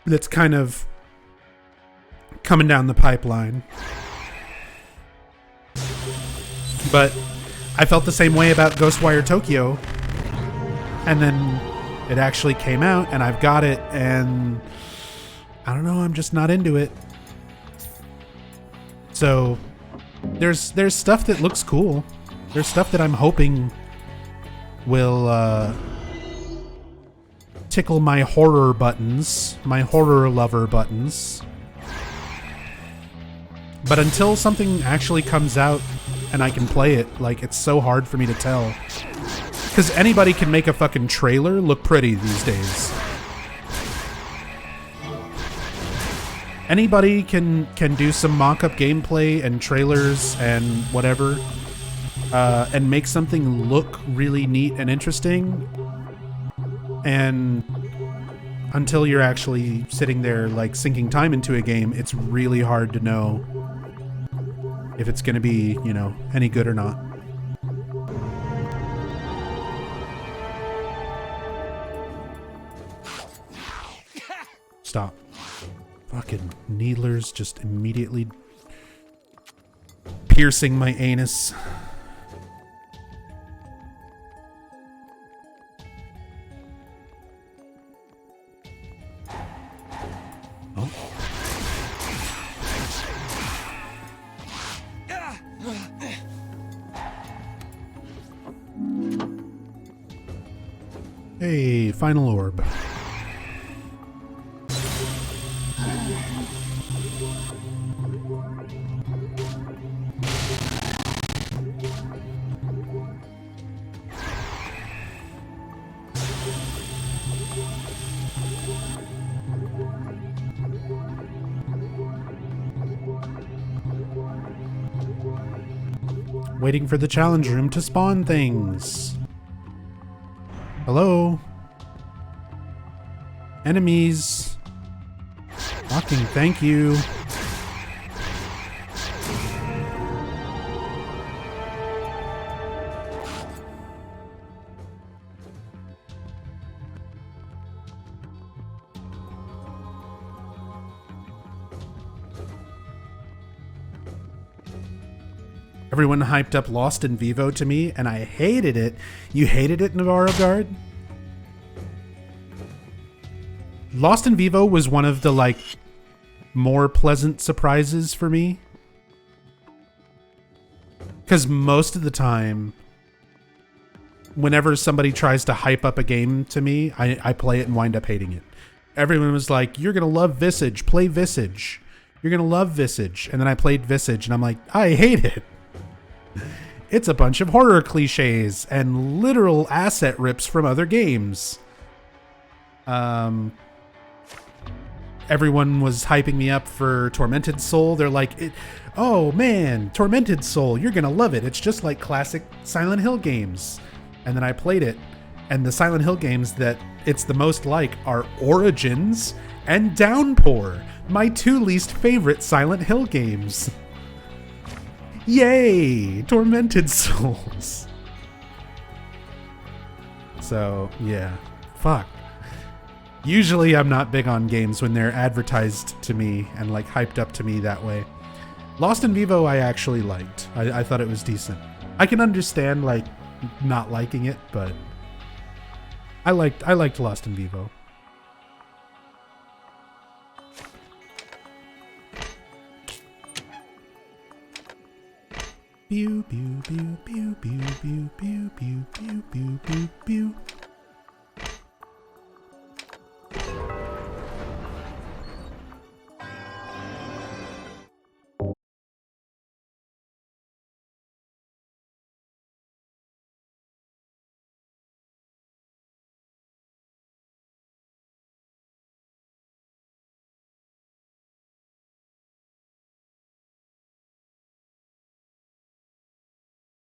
that's kind of coming down the pipeline. But I felt the same way about Ghostwire Tokyo. And then it actually came out and I've got it and I don't know, I'm just not into it. So there's stuff that looks cool. There's stuff that I'm hoping will tickle my horror buttons, my horror lover buttons. But until something actually comes out and I can play it, like, it's so hard for me to tell. Because anybody can make a fucking trailer look pretty these days. Anybody can do some mock-up gameplay and trailers and whatever, and make something look really neat and interesting. And until you're actually sitting there, like, sinking time into a game, it's really hard to know if it's going to be, you know, any good or not. Stop. Fucking needlers just immediately piercing my anus. Oh. Hey, final orb. Waiting for the challenge room to spawn things. Hello? Enemies. Fucking thank you. Everyone hyped up Lost in Vivo to me, and I hated it. You hated it, Navarro Guard? Lost in Vivo was one of the, like, more pleasant surprises for me. Because most of the time, whenever somebody tries to hype up a game to me, I play it and wind up hating it. Everyone was like, you're going to love Visage. Play Visage. You're going to love Visage. And then I played Visage, and I'm like, I hate it. It's a bunch of horror cliches and literal asset rips from other games. Everyone was hyping me up for Tormented Soul. They're like, oh man, Tormented Soul, you're gonna love it. It's just like classic Silent Hill games. And then I played it, and the Silent Hill games that it's the most like are Origins and Downpour, my two least favorite Silent Hill games. Yay! Tormented Souls. So, yeah. Fuck. Usually I'm not big on games when they're advertised to me and, like, hyped up to me that way. Lost in Vivo I actually liked. I thought it was decent. I can understand, like, not liking it, but I liked Lost in Vivo. Pew pew pew pew pew pew pew pew pew pew pew pew.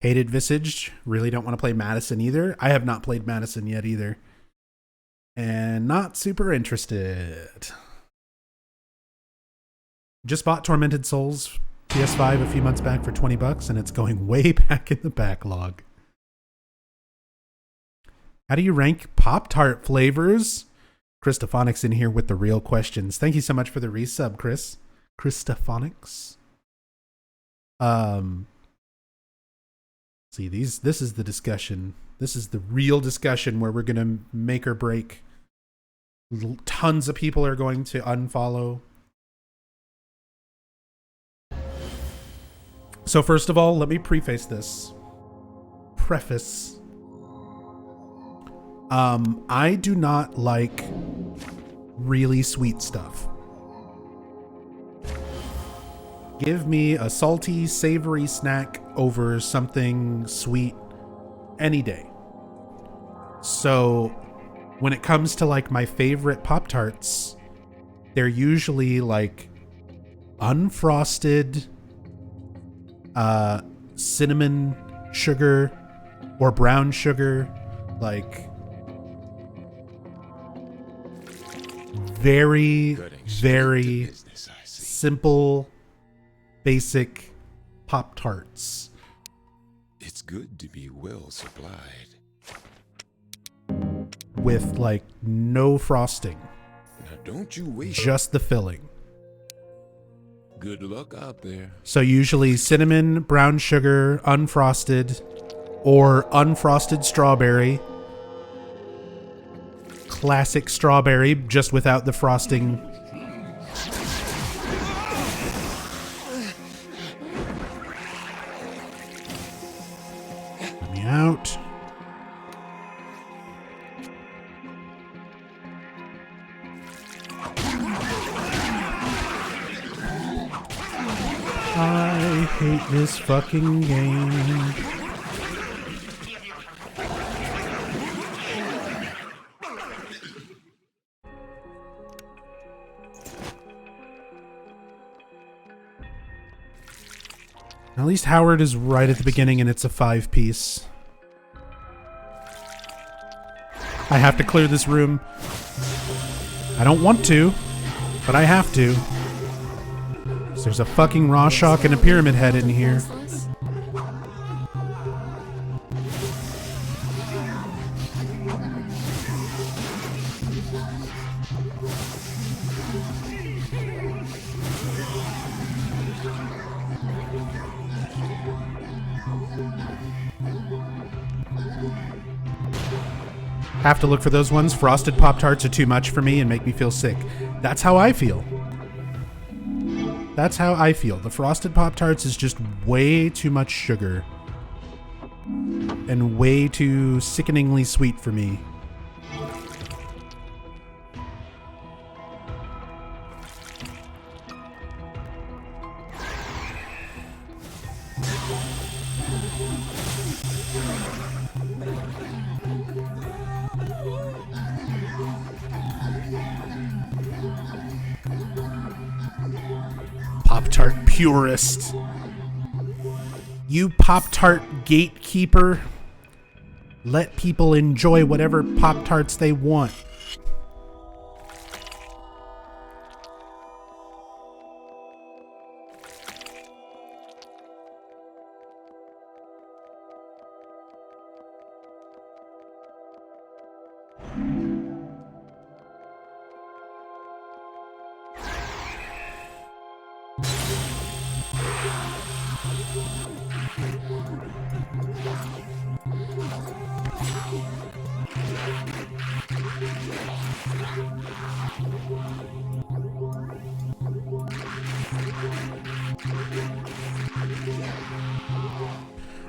Hated Visage. Really don't want to play Madison either. I have not played Madison yet either. And not super interested. Just bought Tormented Souls PS5 a few months back for $20 and it's going way back in the backlog. How do you rank Pop-Tart flavors? Christophonics in here with the real questions. Thank you so much for the resub, Chris. Christophonics. See, this is the discussion. This is the real discussion where we're going to make or break tons of people are going to unfollow. So first of all, let me preface this. I do not like really sweet stuff. Give me a salty, savory snack over something sweet any day. So when it comes to like my favorite Pop-Tarts, they're usually like unfrosted cinnamon sugar or brown sugar, like very, very simple, basic Pop-Tarts. It's good to be well supplied. With like no frosting. Now don't you wait. Just the filling. Good luck out there. So usually cinnamon, brown sugar, unfrosted, or unfrosted strawberry. Classic strawberry, just without the frosting. Let me out. I hate this fucking game. At least Howard is right at the beginning and it's a 5-piece. I have to clear this room. I don't want to, but I have to. There's a fucking Rorschach and a Pyramid Head in here. Have to look for those ones. Frosted Pop-Tarts are too much for me and make me feel sick. That's how I feel. That's how I feel. The Frosted Pop-Tarts is just way too much sugar. And way too sickeningly sweet for me. Pop-Tart purist. You Pop-Tart gatekeeper. Let people enjoy whatever Pop-Tarts they want.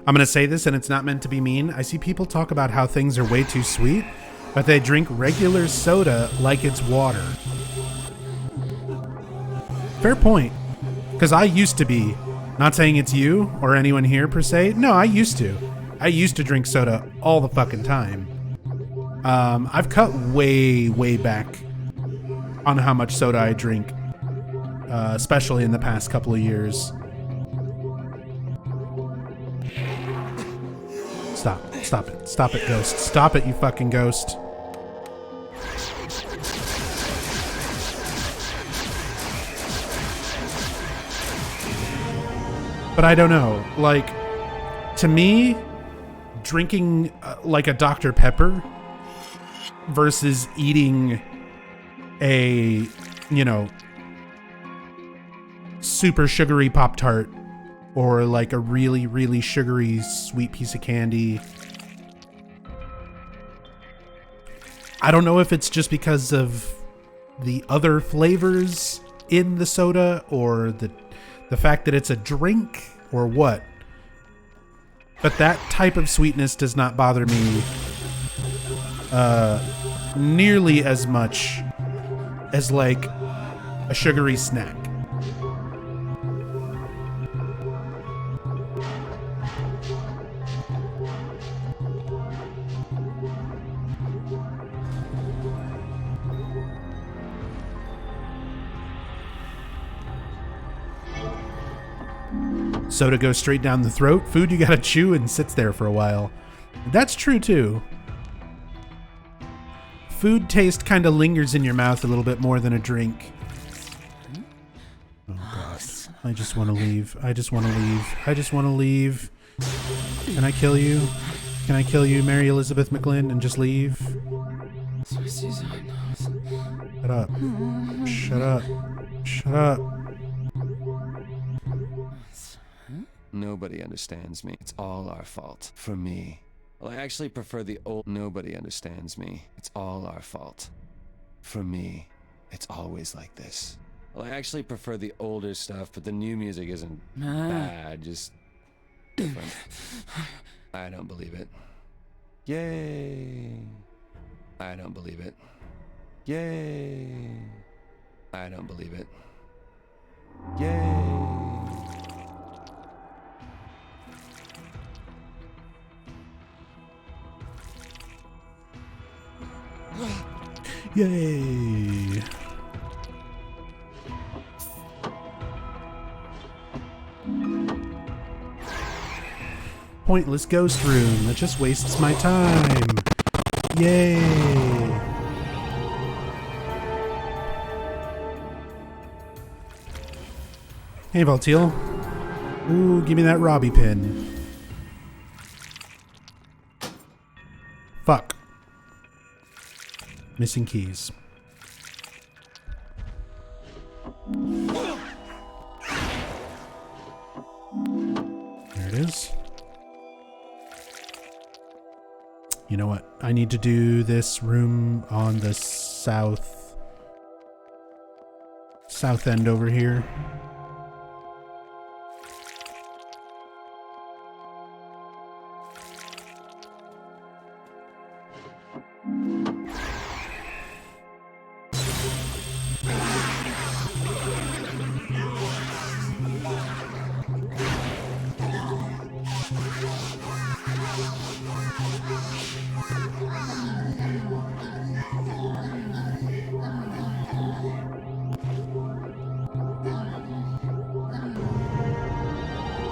I'm going to say this, and it's not meant to be mean. I see people talk about how things are way too sweet, but they drink regular soda like it's water. Fair point. Because I used to be, not saying it's you or anyone here per se. No, I used to. I used to drink soda all the fucking time. I've cut way, way back on how much soda I drink, especially in the past couple of years. Stop it. Stop it, ghost. Stop it, you fucking ghost. But I don't know. Like, to me, drinking like a Dr. Pepper versus eating a, super sugary Pop-Tart or like a really, really sugary sweet piece of candy. I don't know if it's just because of the other flavors in the soda or the fact that it's a drink or what. But that type of sweetness does not bother me nearly as much as like a sugary snack. Soda goes straight down the throat. Food you gotta chew and sits there for a while. That's true too. Food taste kind of lingers in your mouth a little bit more than a drink. Oh god. I just want to leave. I just want to leave. I just want to leave. Can I kill you? Can I kill you, Mary Elizabeth McGlynn, and just leave? Shut up. Shut up. Shut up. Nobody understands me. It's all our fault. For me. Well, I actually prefer the old. Nobody understands me. It's all our fault. For me, it's always like this. Well, I actually prefer the older stuff, but the new music isn't bad, just different. I don't believe it. Yay. I don't believe it. Yay. I don't believe it. Yay. Yay! Pointless ghost room that just wastes my time. Yay! Hey, Valtiel. Ooh, give me that Robbie pin. Fuck. Missing keys. There it is. You know what? I need to do this room on the south end over here.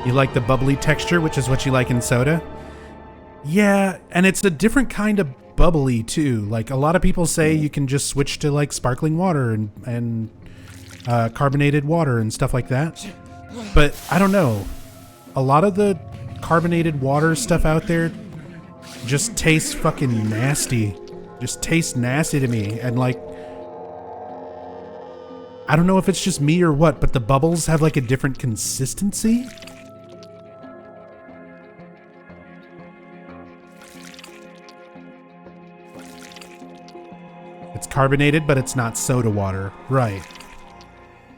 You like the bubbly texture, which is what you like in soda? Yeah, and it's a different kind of bubbly too. Like a lot of people say you can just switch to like sparkling water and carbonated water and stuff like that. But I don't know. A lot of the carbonated water stuff out there just tastes fucking nasty. Just tastes nasty to me. And like, I don't know if it's just me or what, but the bubbles have like a different consistency. It's carbonated, but it's not soda water. Right.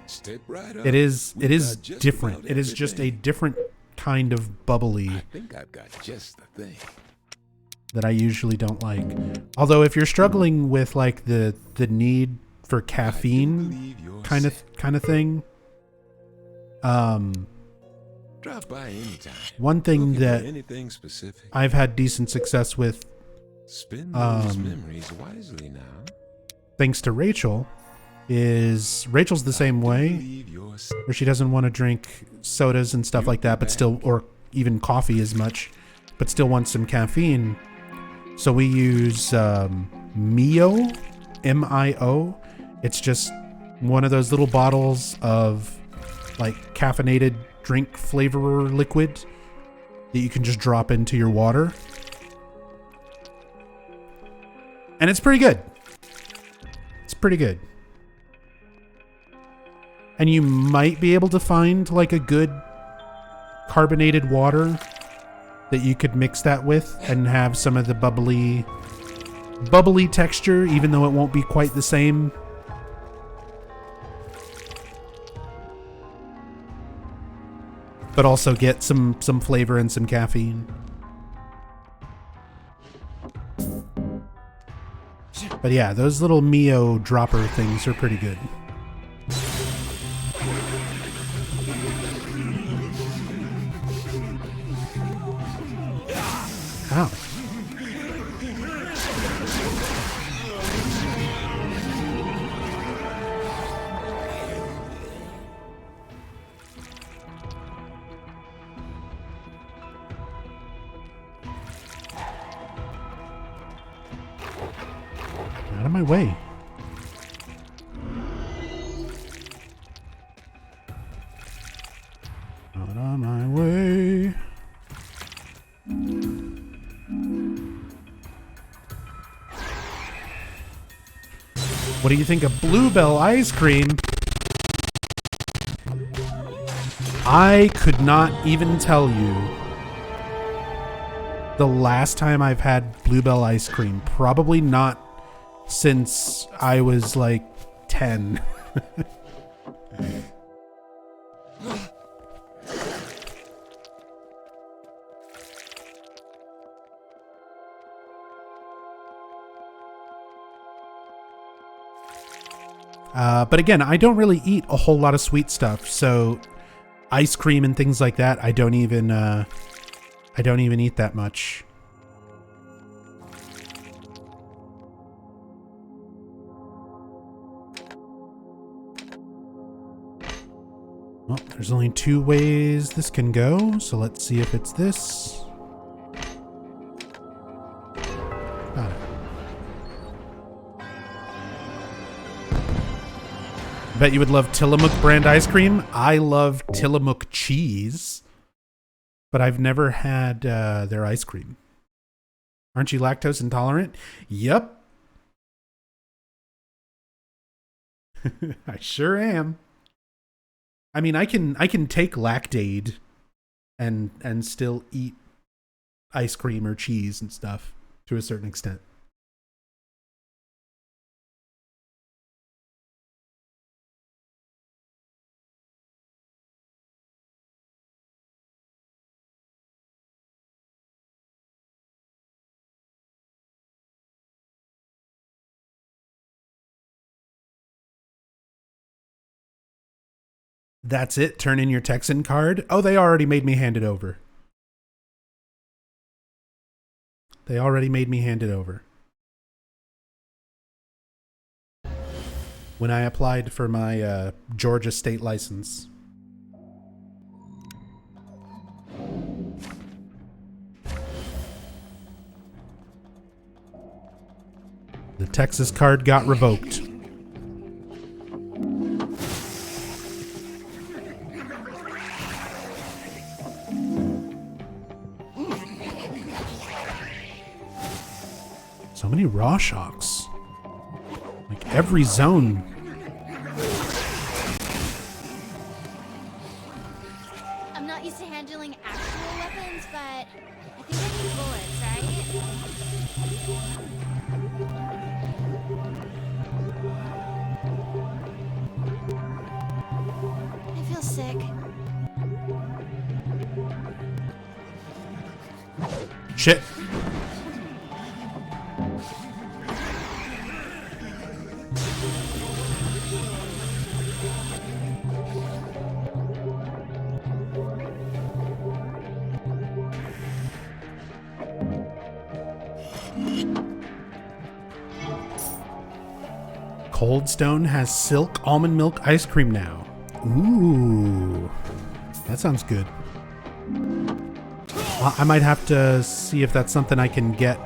Step right up. It is We've got just different. about It is just a everything. different kind of bubbly I think I've got just the thing. that I usually don't like. Although if you're struggling with like the need for caffeine Believe you're kind of thing, Drop by anytime. one thing Looking for that anything specific. I've had decent success with, Spend those memories wisely now. thanks to Rachel, is Rachel's the same way, Believe you're where she doesn't want to drink sodas and stuff like that, but still, or even coffee as much, but still wants some caffeine. So we use Mio, M-I-O. It's just one of those little bottles of like caffeinated drink flavorer liquid that you can just drop into your water. And it's pretty good. It's pretty good. And you might be able to find like a good carbonated water that you could mix that with and have some of the bubbly bubbly texture, even though it won't be quite the same. But also get some flavor and some caffeine. But yeah, those little Mio dropper things are pretty good. Ow. Out of my way. Out of my way. What do you think of Bluebell ice cream? I could not even tell you the last time I've had Bluebell ice cream. Probably not since I was like 10. But again, I don't really eat a whole lot of sweet stuff, so ice cream and things like that, I don't even eat that much. Well, there's only 2 ways this can go, so let's see if it's this. Got it. Bet you would love Tillamook brand ice cream. I love Tillamook cheese, but I've never had their ice cream. Aren't you lactose intolerant? Yep. I sure am. I mean, I can take Lactaid and still eat ice cream or cheese and stuff to a certain extent. That's it? Turn in your Texan card? Oh, they already made me hand it over. They already made me hand it over. When I applied for my Georgia state license. The Texas card got revoked. So many raw shocks. Like every zone. I'm not used to handling actual weapons, but I think I need bullets, right? I feel sick. Shit. Cold Stone has silk almond milk ice cream now. Ooh, that sounds good. I might have to see if that's something I can get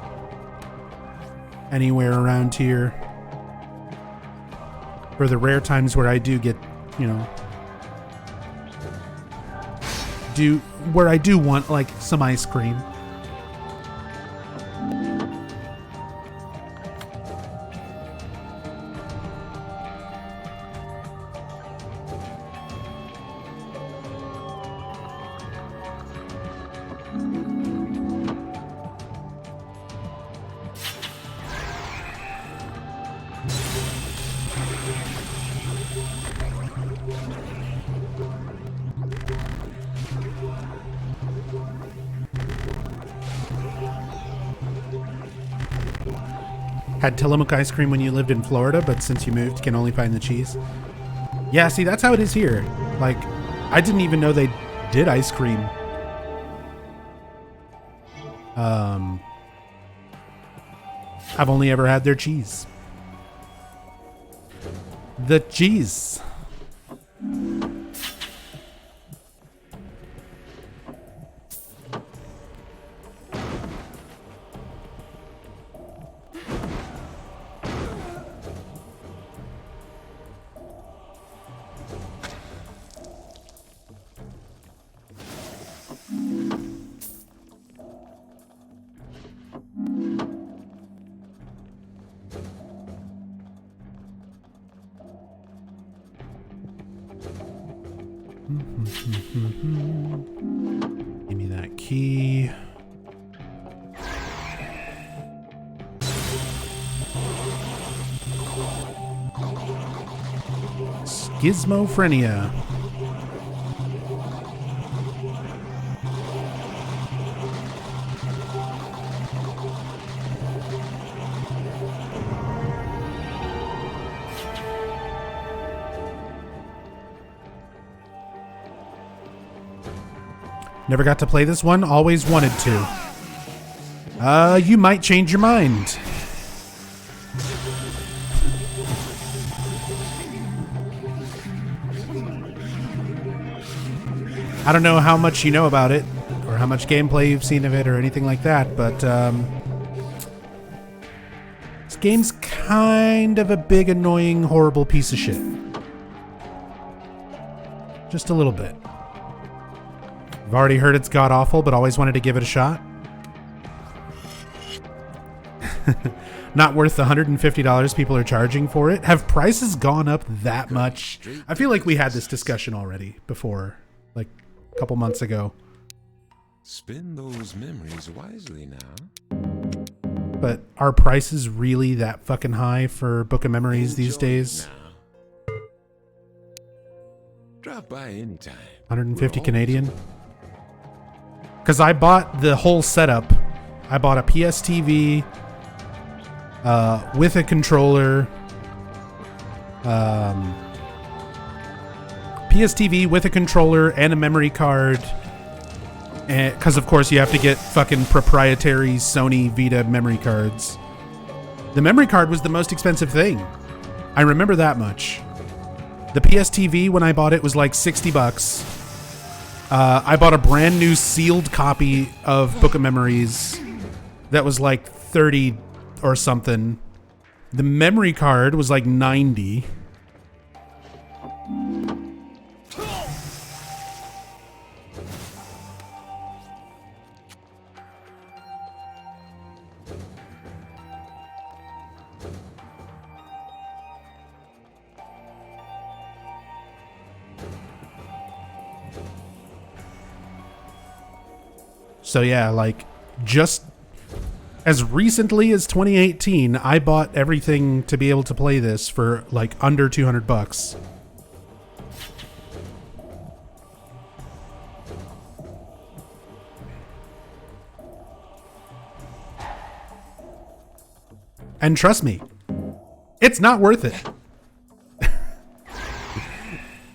anywhere around here. For the rare times where I do get, you know, where I do want like some ice cream. Had Tillamook ice cream when you lived in Florida, but since you moved, can only find the cheese. Yeah, see, that's how it is here. Like, I didn't even know they did ice cream. I've only ever had their cheese. The cheese. Give me that key. Gizmophrenia. Never got to play this one, always wanted to. You might change your mind. I don't know how much you know about it, or how much gameplay you've seen of it, or anything like that, but this game's kind of a big, annoying, horrible piece of shit. Just a little bit. I've already heard it's god-awful, but always wanted to give it a shot. Not worth the $150 people are charging for it. Have prices gone up that much? I feel like we had this discussion already before, like a couple months ago. Spend those memories wisely now. But are prices really that fucking high for Book of Memories these Enjoy it days? now. Drop by anytime. 150 Canadian? Because I bought the whole setup. I bought a PS TV with a controller. PS TV with a controller and a memory card. Because, of course, you have to get fucking proprietary Sony Vita memory cards. The memory card was the most expensive thing. I remember that much. The PS TV, when I bought it, was like $60. I bought a brand new sealed copy of Book of Memories that was like 30 or something. The memory card was like 90. So yeah, like just as recently as 2018, I bought everything to be able to play this for like under $200. And trust me, it's not worth it.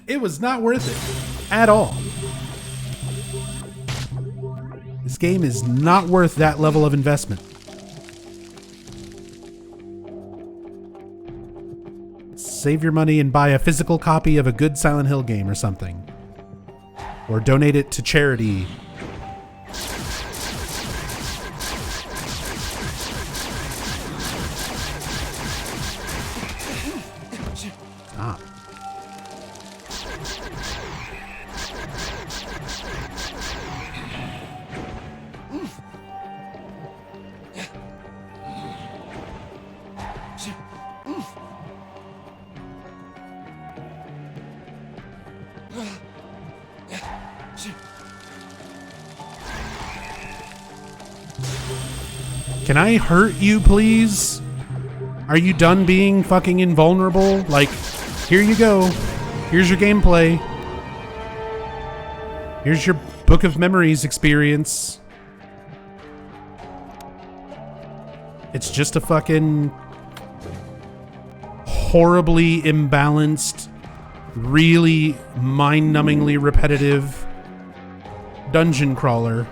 It was not worth it at all. This game is not worth that level of investment. Save your money and buy a physical copy of a good Silent Hill game or something. Or donate it to charity. Stop. Can I hurt you, please? Are you done being fucking invulnerable? Like, here you go. Here's your gameplay. Here's your Book of Memories experience. It's just a fucking horribly imbalanced, really mind-numbingly repetitive dungeon crawler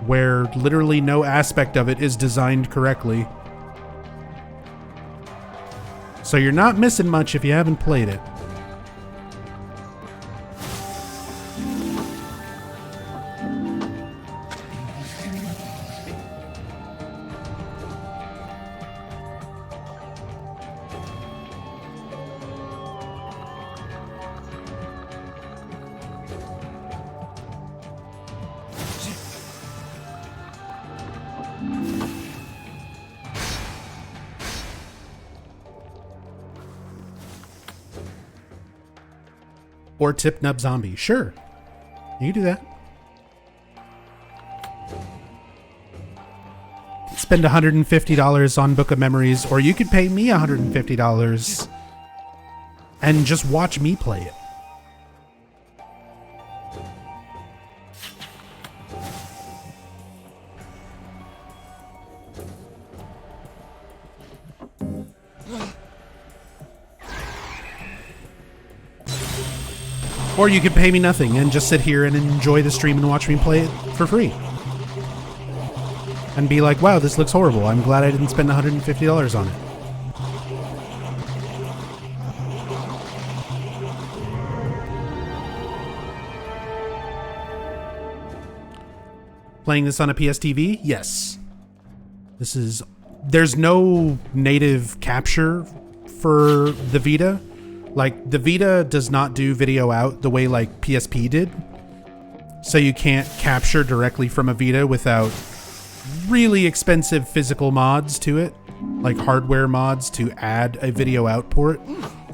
where literally no aspect of it is designed correctly. So you're not missing much if you haven't played it. Or Tip Nub Zombie. Sure. You can do that. Spend $150 on Book of Memories, or you could pay me $150 and just watch me play it. Or you could pay me nothing and just sit here and enjoy the stream and watch me play it for free. And be like, wow, this looks horrible. I'm glad I didn't spend $150 on it. Playing this on a PS TV? Yes. There's no native capture for the Vita. Like, the Vita does not do video out the way, like, PSP did. So you can't capture directly from a Vita without really expensive physical mods to it. Like hardware mods to add a video out port.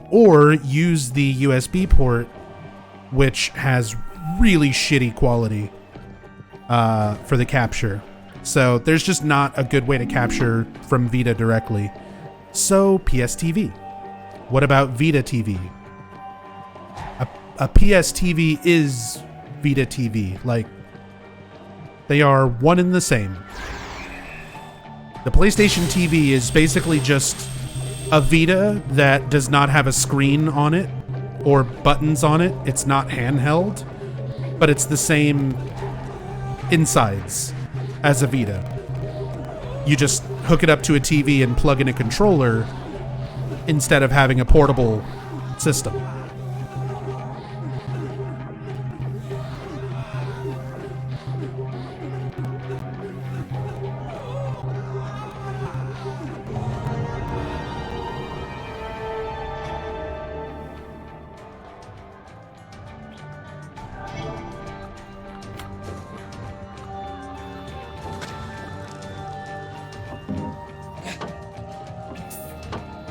Or use the USB port, which has really shitty quality for the capture. So there's just not a good way to capture from Vita directly. So PS TV. What about Vita TV? A PS TV is Vita TV. Like, they are one and the same. The PlayStation TV is basically just a Vita that does not have a screen on it or buttons on it. It's not handheld, but it's the same insides as a Vita. You just hook it up to a TV and plug in a controller instead of having a portable system.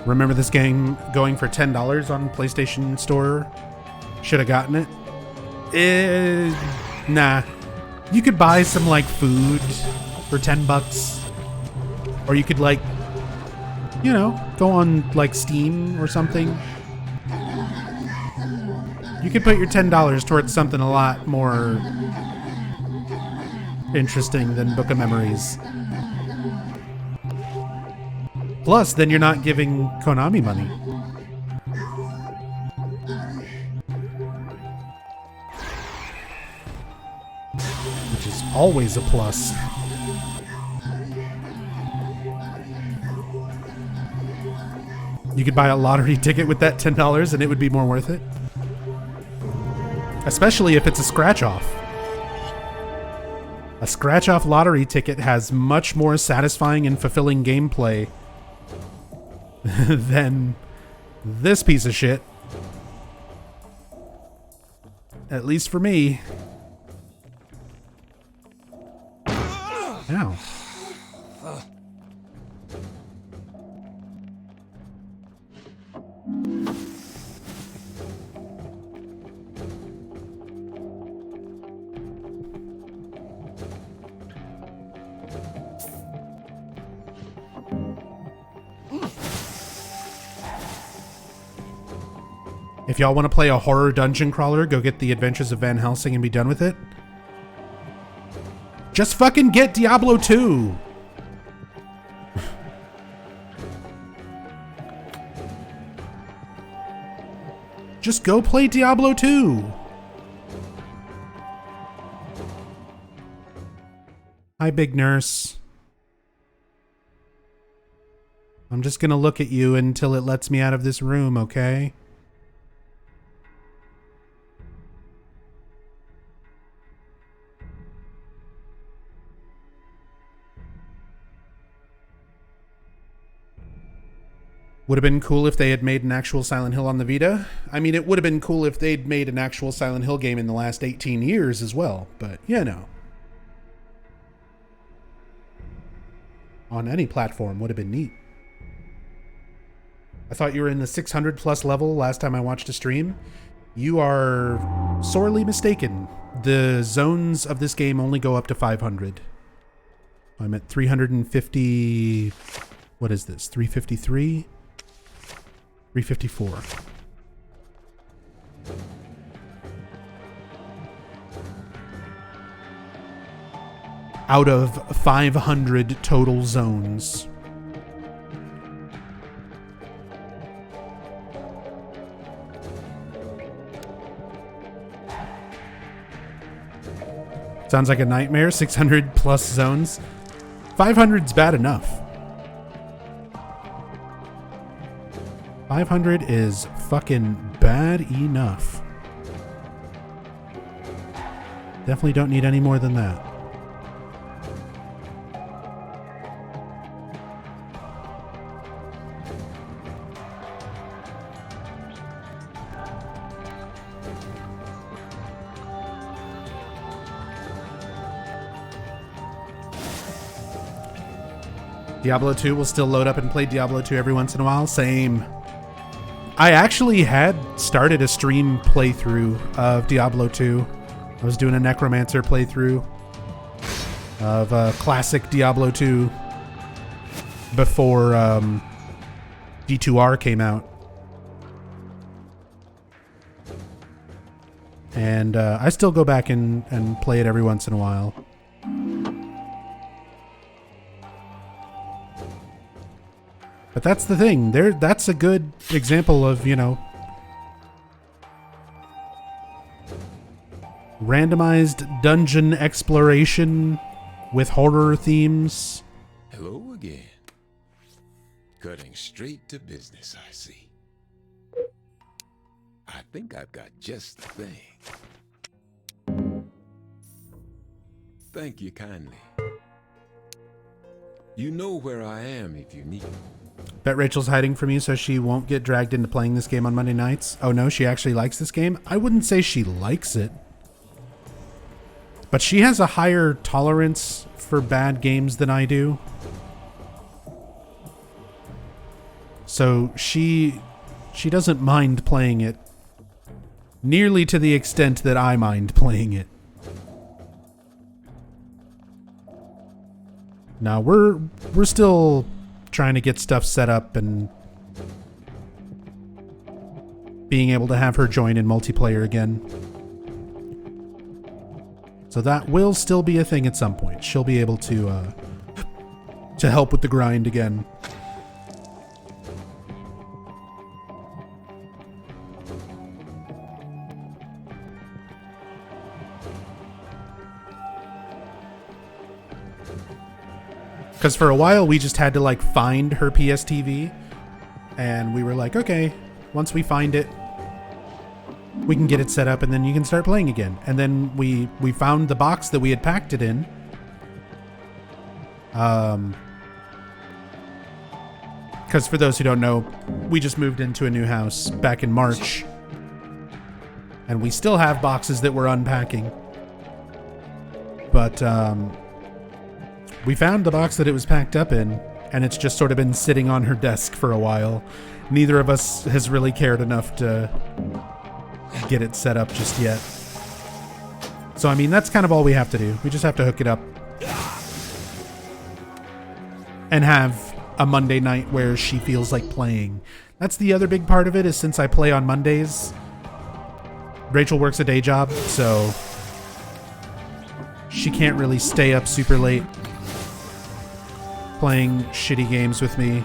Remember this game going for $10 on PlayStation Store? Should have gotten it. Nah. You could buy some like food for $10, or you could like, you know, go on like Steam or something. You could put your $10 towards something a lot more interesting than Book of Memories. Plus, then you're not giving Konami money. Which is always a plus. You could buy a lottery ticket with that $10 and it would be more worth it. Especially if it's a scratch-off. A scratch-off lottery ticket has much more satisfying and fulfilling gameplay than this piece of shit. At least for me. Ow. If y'all want to play a horror dungeon crawler, go get The Adventures of Van Helsing and be done with it. Just fucking get Diablo 2. Just go play Diablo 2. Hi, Big Nurse. I'm just gonna look at you until it lets me out of this room, okay? Would have been cool if they had made an actual Silent Hill on the Vita. I mean, it would have been cool if they'd made an actual Silent Hill game in the last 18 years as well, but you know. On any platform would have been neat. I thought you were in the 600 plus level last time I watched a stream. You are sorely mistaken. The zones of this game only go up to 500. I'm at 350... What is this? 353? 354. Out of 500 total zones. Sounds like a nightmare. 600 plus zones. 500's bad enough. 500 is fucking bad enough. Definitely don't need any more than that. Diablo 2 will still load up and play Diablo 2 every once in a while. Same. I actually had started a stream playthrough of Diablo 2. I was doing a Necromancer playthrough of classic Diablo 2 before D2R came out. And I still go back and play it every once in a while. But that's the thing. That's a good example of, you know, randomized dungeon exploration with horror themes. Hello again. Cutting straight to business, I see. I think I've got just the thing. Thank you kindly. You know where I am if you need me. Bet Rachel's hiding from you so she won't get dragged into playing this game on Monday nights. Oh no, she actually likes this game? I wouldn't say she likes it. But she has a higher tolerance for bad games than I do. So she doesn't mind playing it nearly to the extent that I mind playing it. Now we're still trying to get stuff set up and being able to have her join in multiplayer again. So that will still be a thing at some point. She'll be able to help with the grind again. Because for a while, we just had to, like, find her PSTV. And we were like, okay, once we find it, we can get it set up and then you can start playing again. And then we found the box that we had packed it in. Because for those who don't know, we just moved into a new house back in March. And we still have boxes that we're unpacking. But, we found the box that it was packed up in, and it's just sort of been sitting on her desk for a while. Neither of us has really cared enough to get it set up just yet. So, I mean, that's kind of all we have to do. We just have to hook it up and have a Monday night where she feels like playing. That's the other big part of it, is since I play on Mondays, Rachel works a day job, so she can't really stay up super late playing shitty games with me.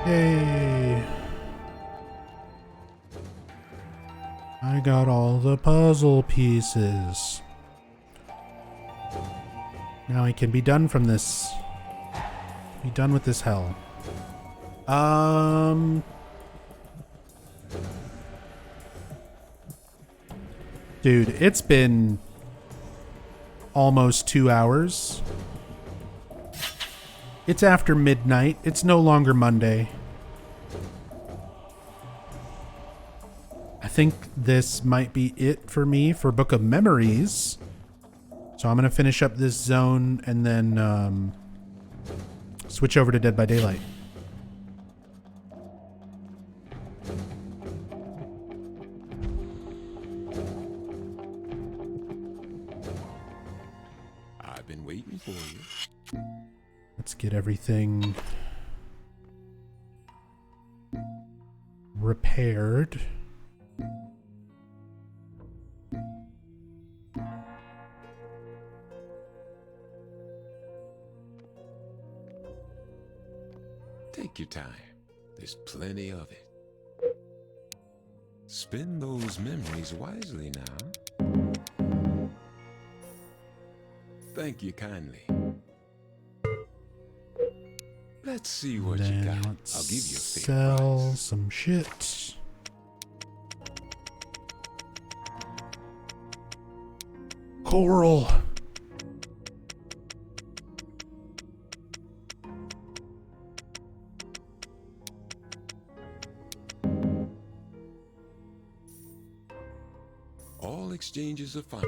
Hey. I got all the puzzle pieces. Now I can be done from this. Be done with this hell. Dude, it's been almost 2 hours. It's after midnight. It's no longer Monday. I think this might be it for me for Book of Memories. So I'm going to finish up this zone and then switch over to Dead by Daylight. I've been waiting for you. Let's get everything repaired. Take your time. There's plenty of it. Spend those memories wisely now. Thank you kindly. Let's see what you Then got. let's I'll give you a fair sell price. some shit. Coral. All exchanges are fine.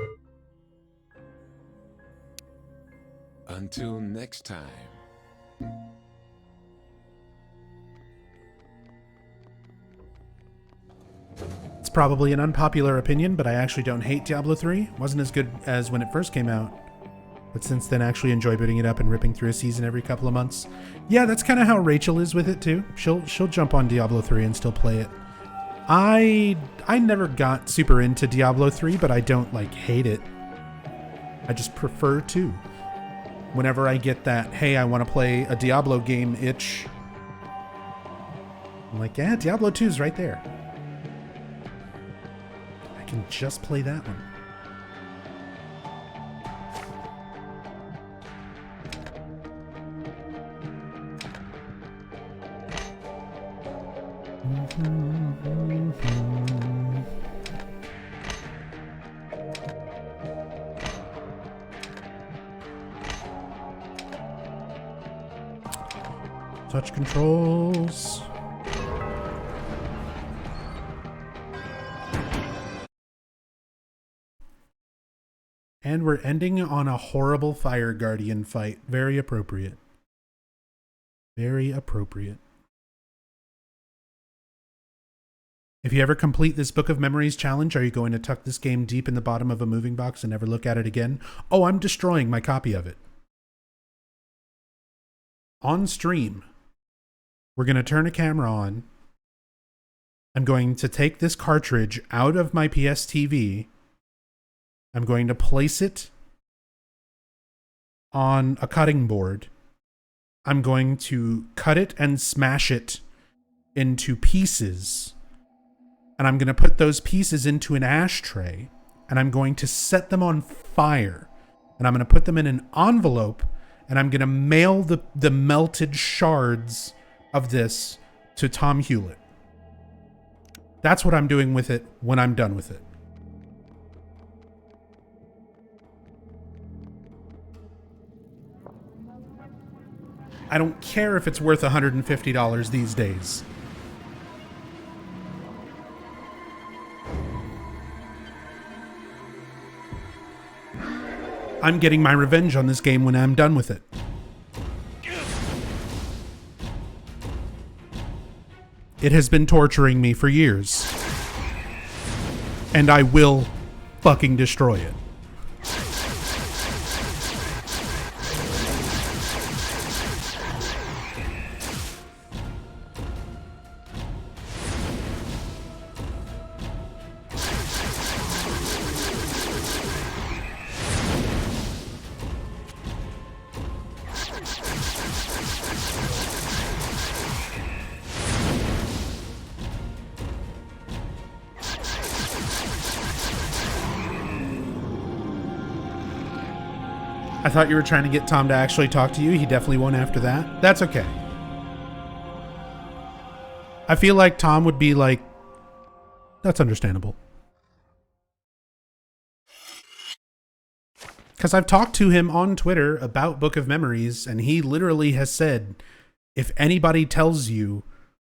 Until next time. It's probably an unpopular opinion, but I actually don't hate Diablo 3. Wasn't as good as when it first came out. But since then, I actually enjoy booting it up and ripping through a season every couple of months. Yeah, that's kind of how Rachel is with it too. She'll jump on Diablo 3 and still play it. I never got super into Diablo 3, but I don't like hate it. I just prefer to. Whenever I get that, hey, I want to play a Diablo game itch, I'm like, yeah, Diablo 2 is right there. I can just play that one. Touch controls. And we're ending on a horrible Fire Guardian fight. Very appropriate. Very appropriate. If you ever complete this Book of Memories challenge, are you going to tuck this game deep in the bottom of a moving box and never look at it again? Oh, I'm destroying my copy of it. On stream, we're going to turn a camera on. I'm going to take this cartridge out of my PS TV. I'm going to place it on a cutting board. I'm going to cut it and smash it into pieces. And I'm going to put those pieces into an ashtray. And I'm going to set them on fire. And I'm going to put them in an envelope. And I'm going to mail the melted shards of this to Tom Hewlett. That's what I'm doing with it when I'm done with it. I don't care if it's worth $150 these days. I'm getting my revenge on this game when I'm done with it. It has been torturing me for years. And I will fucking destroy it. I thought you were trying to get Tom to actually talk to you. He definitely won't after that. That's okay. I feel like Tom would be like, that's understandable. Because I've talked to him on Twitter about Book of Memories, and he literally has said, if anybody tells you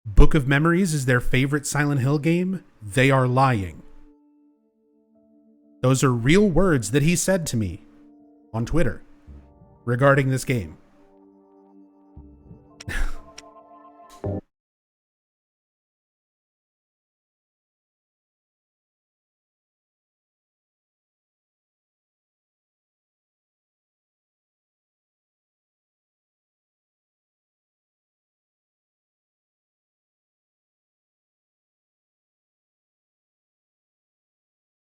Book of Memories is their favorite Silent Hill game, they are lying. Those are real words that he said to me on Twitter regarding this game.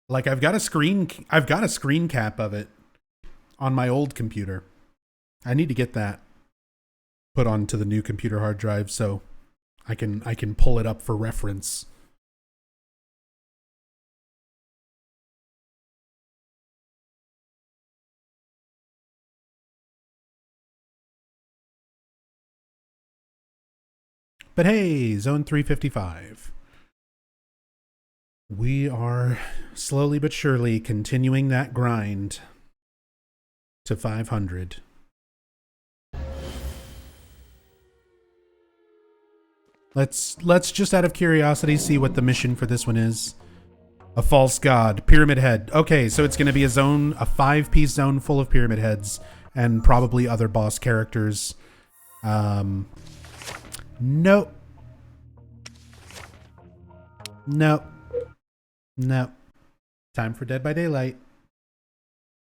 Like I've got a screen cap of it on my old computer. I need to get that put onto the new computer hard drive so I can pull it up for reference. But hey, Zone 355. We are slowly but surely continuing that grind to 500. Let's just out of curiosity see what the mission for this one is. A false god, pyramid head. Okay, so it's going to be a 5-piece zone full of pyramid heads and probably other boss characters. Nope. Nope. Nope. Time for Dead by Daylight.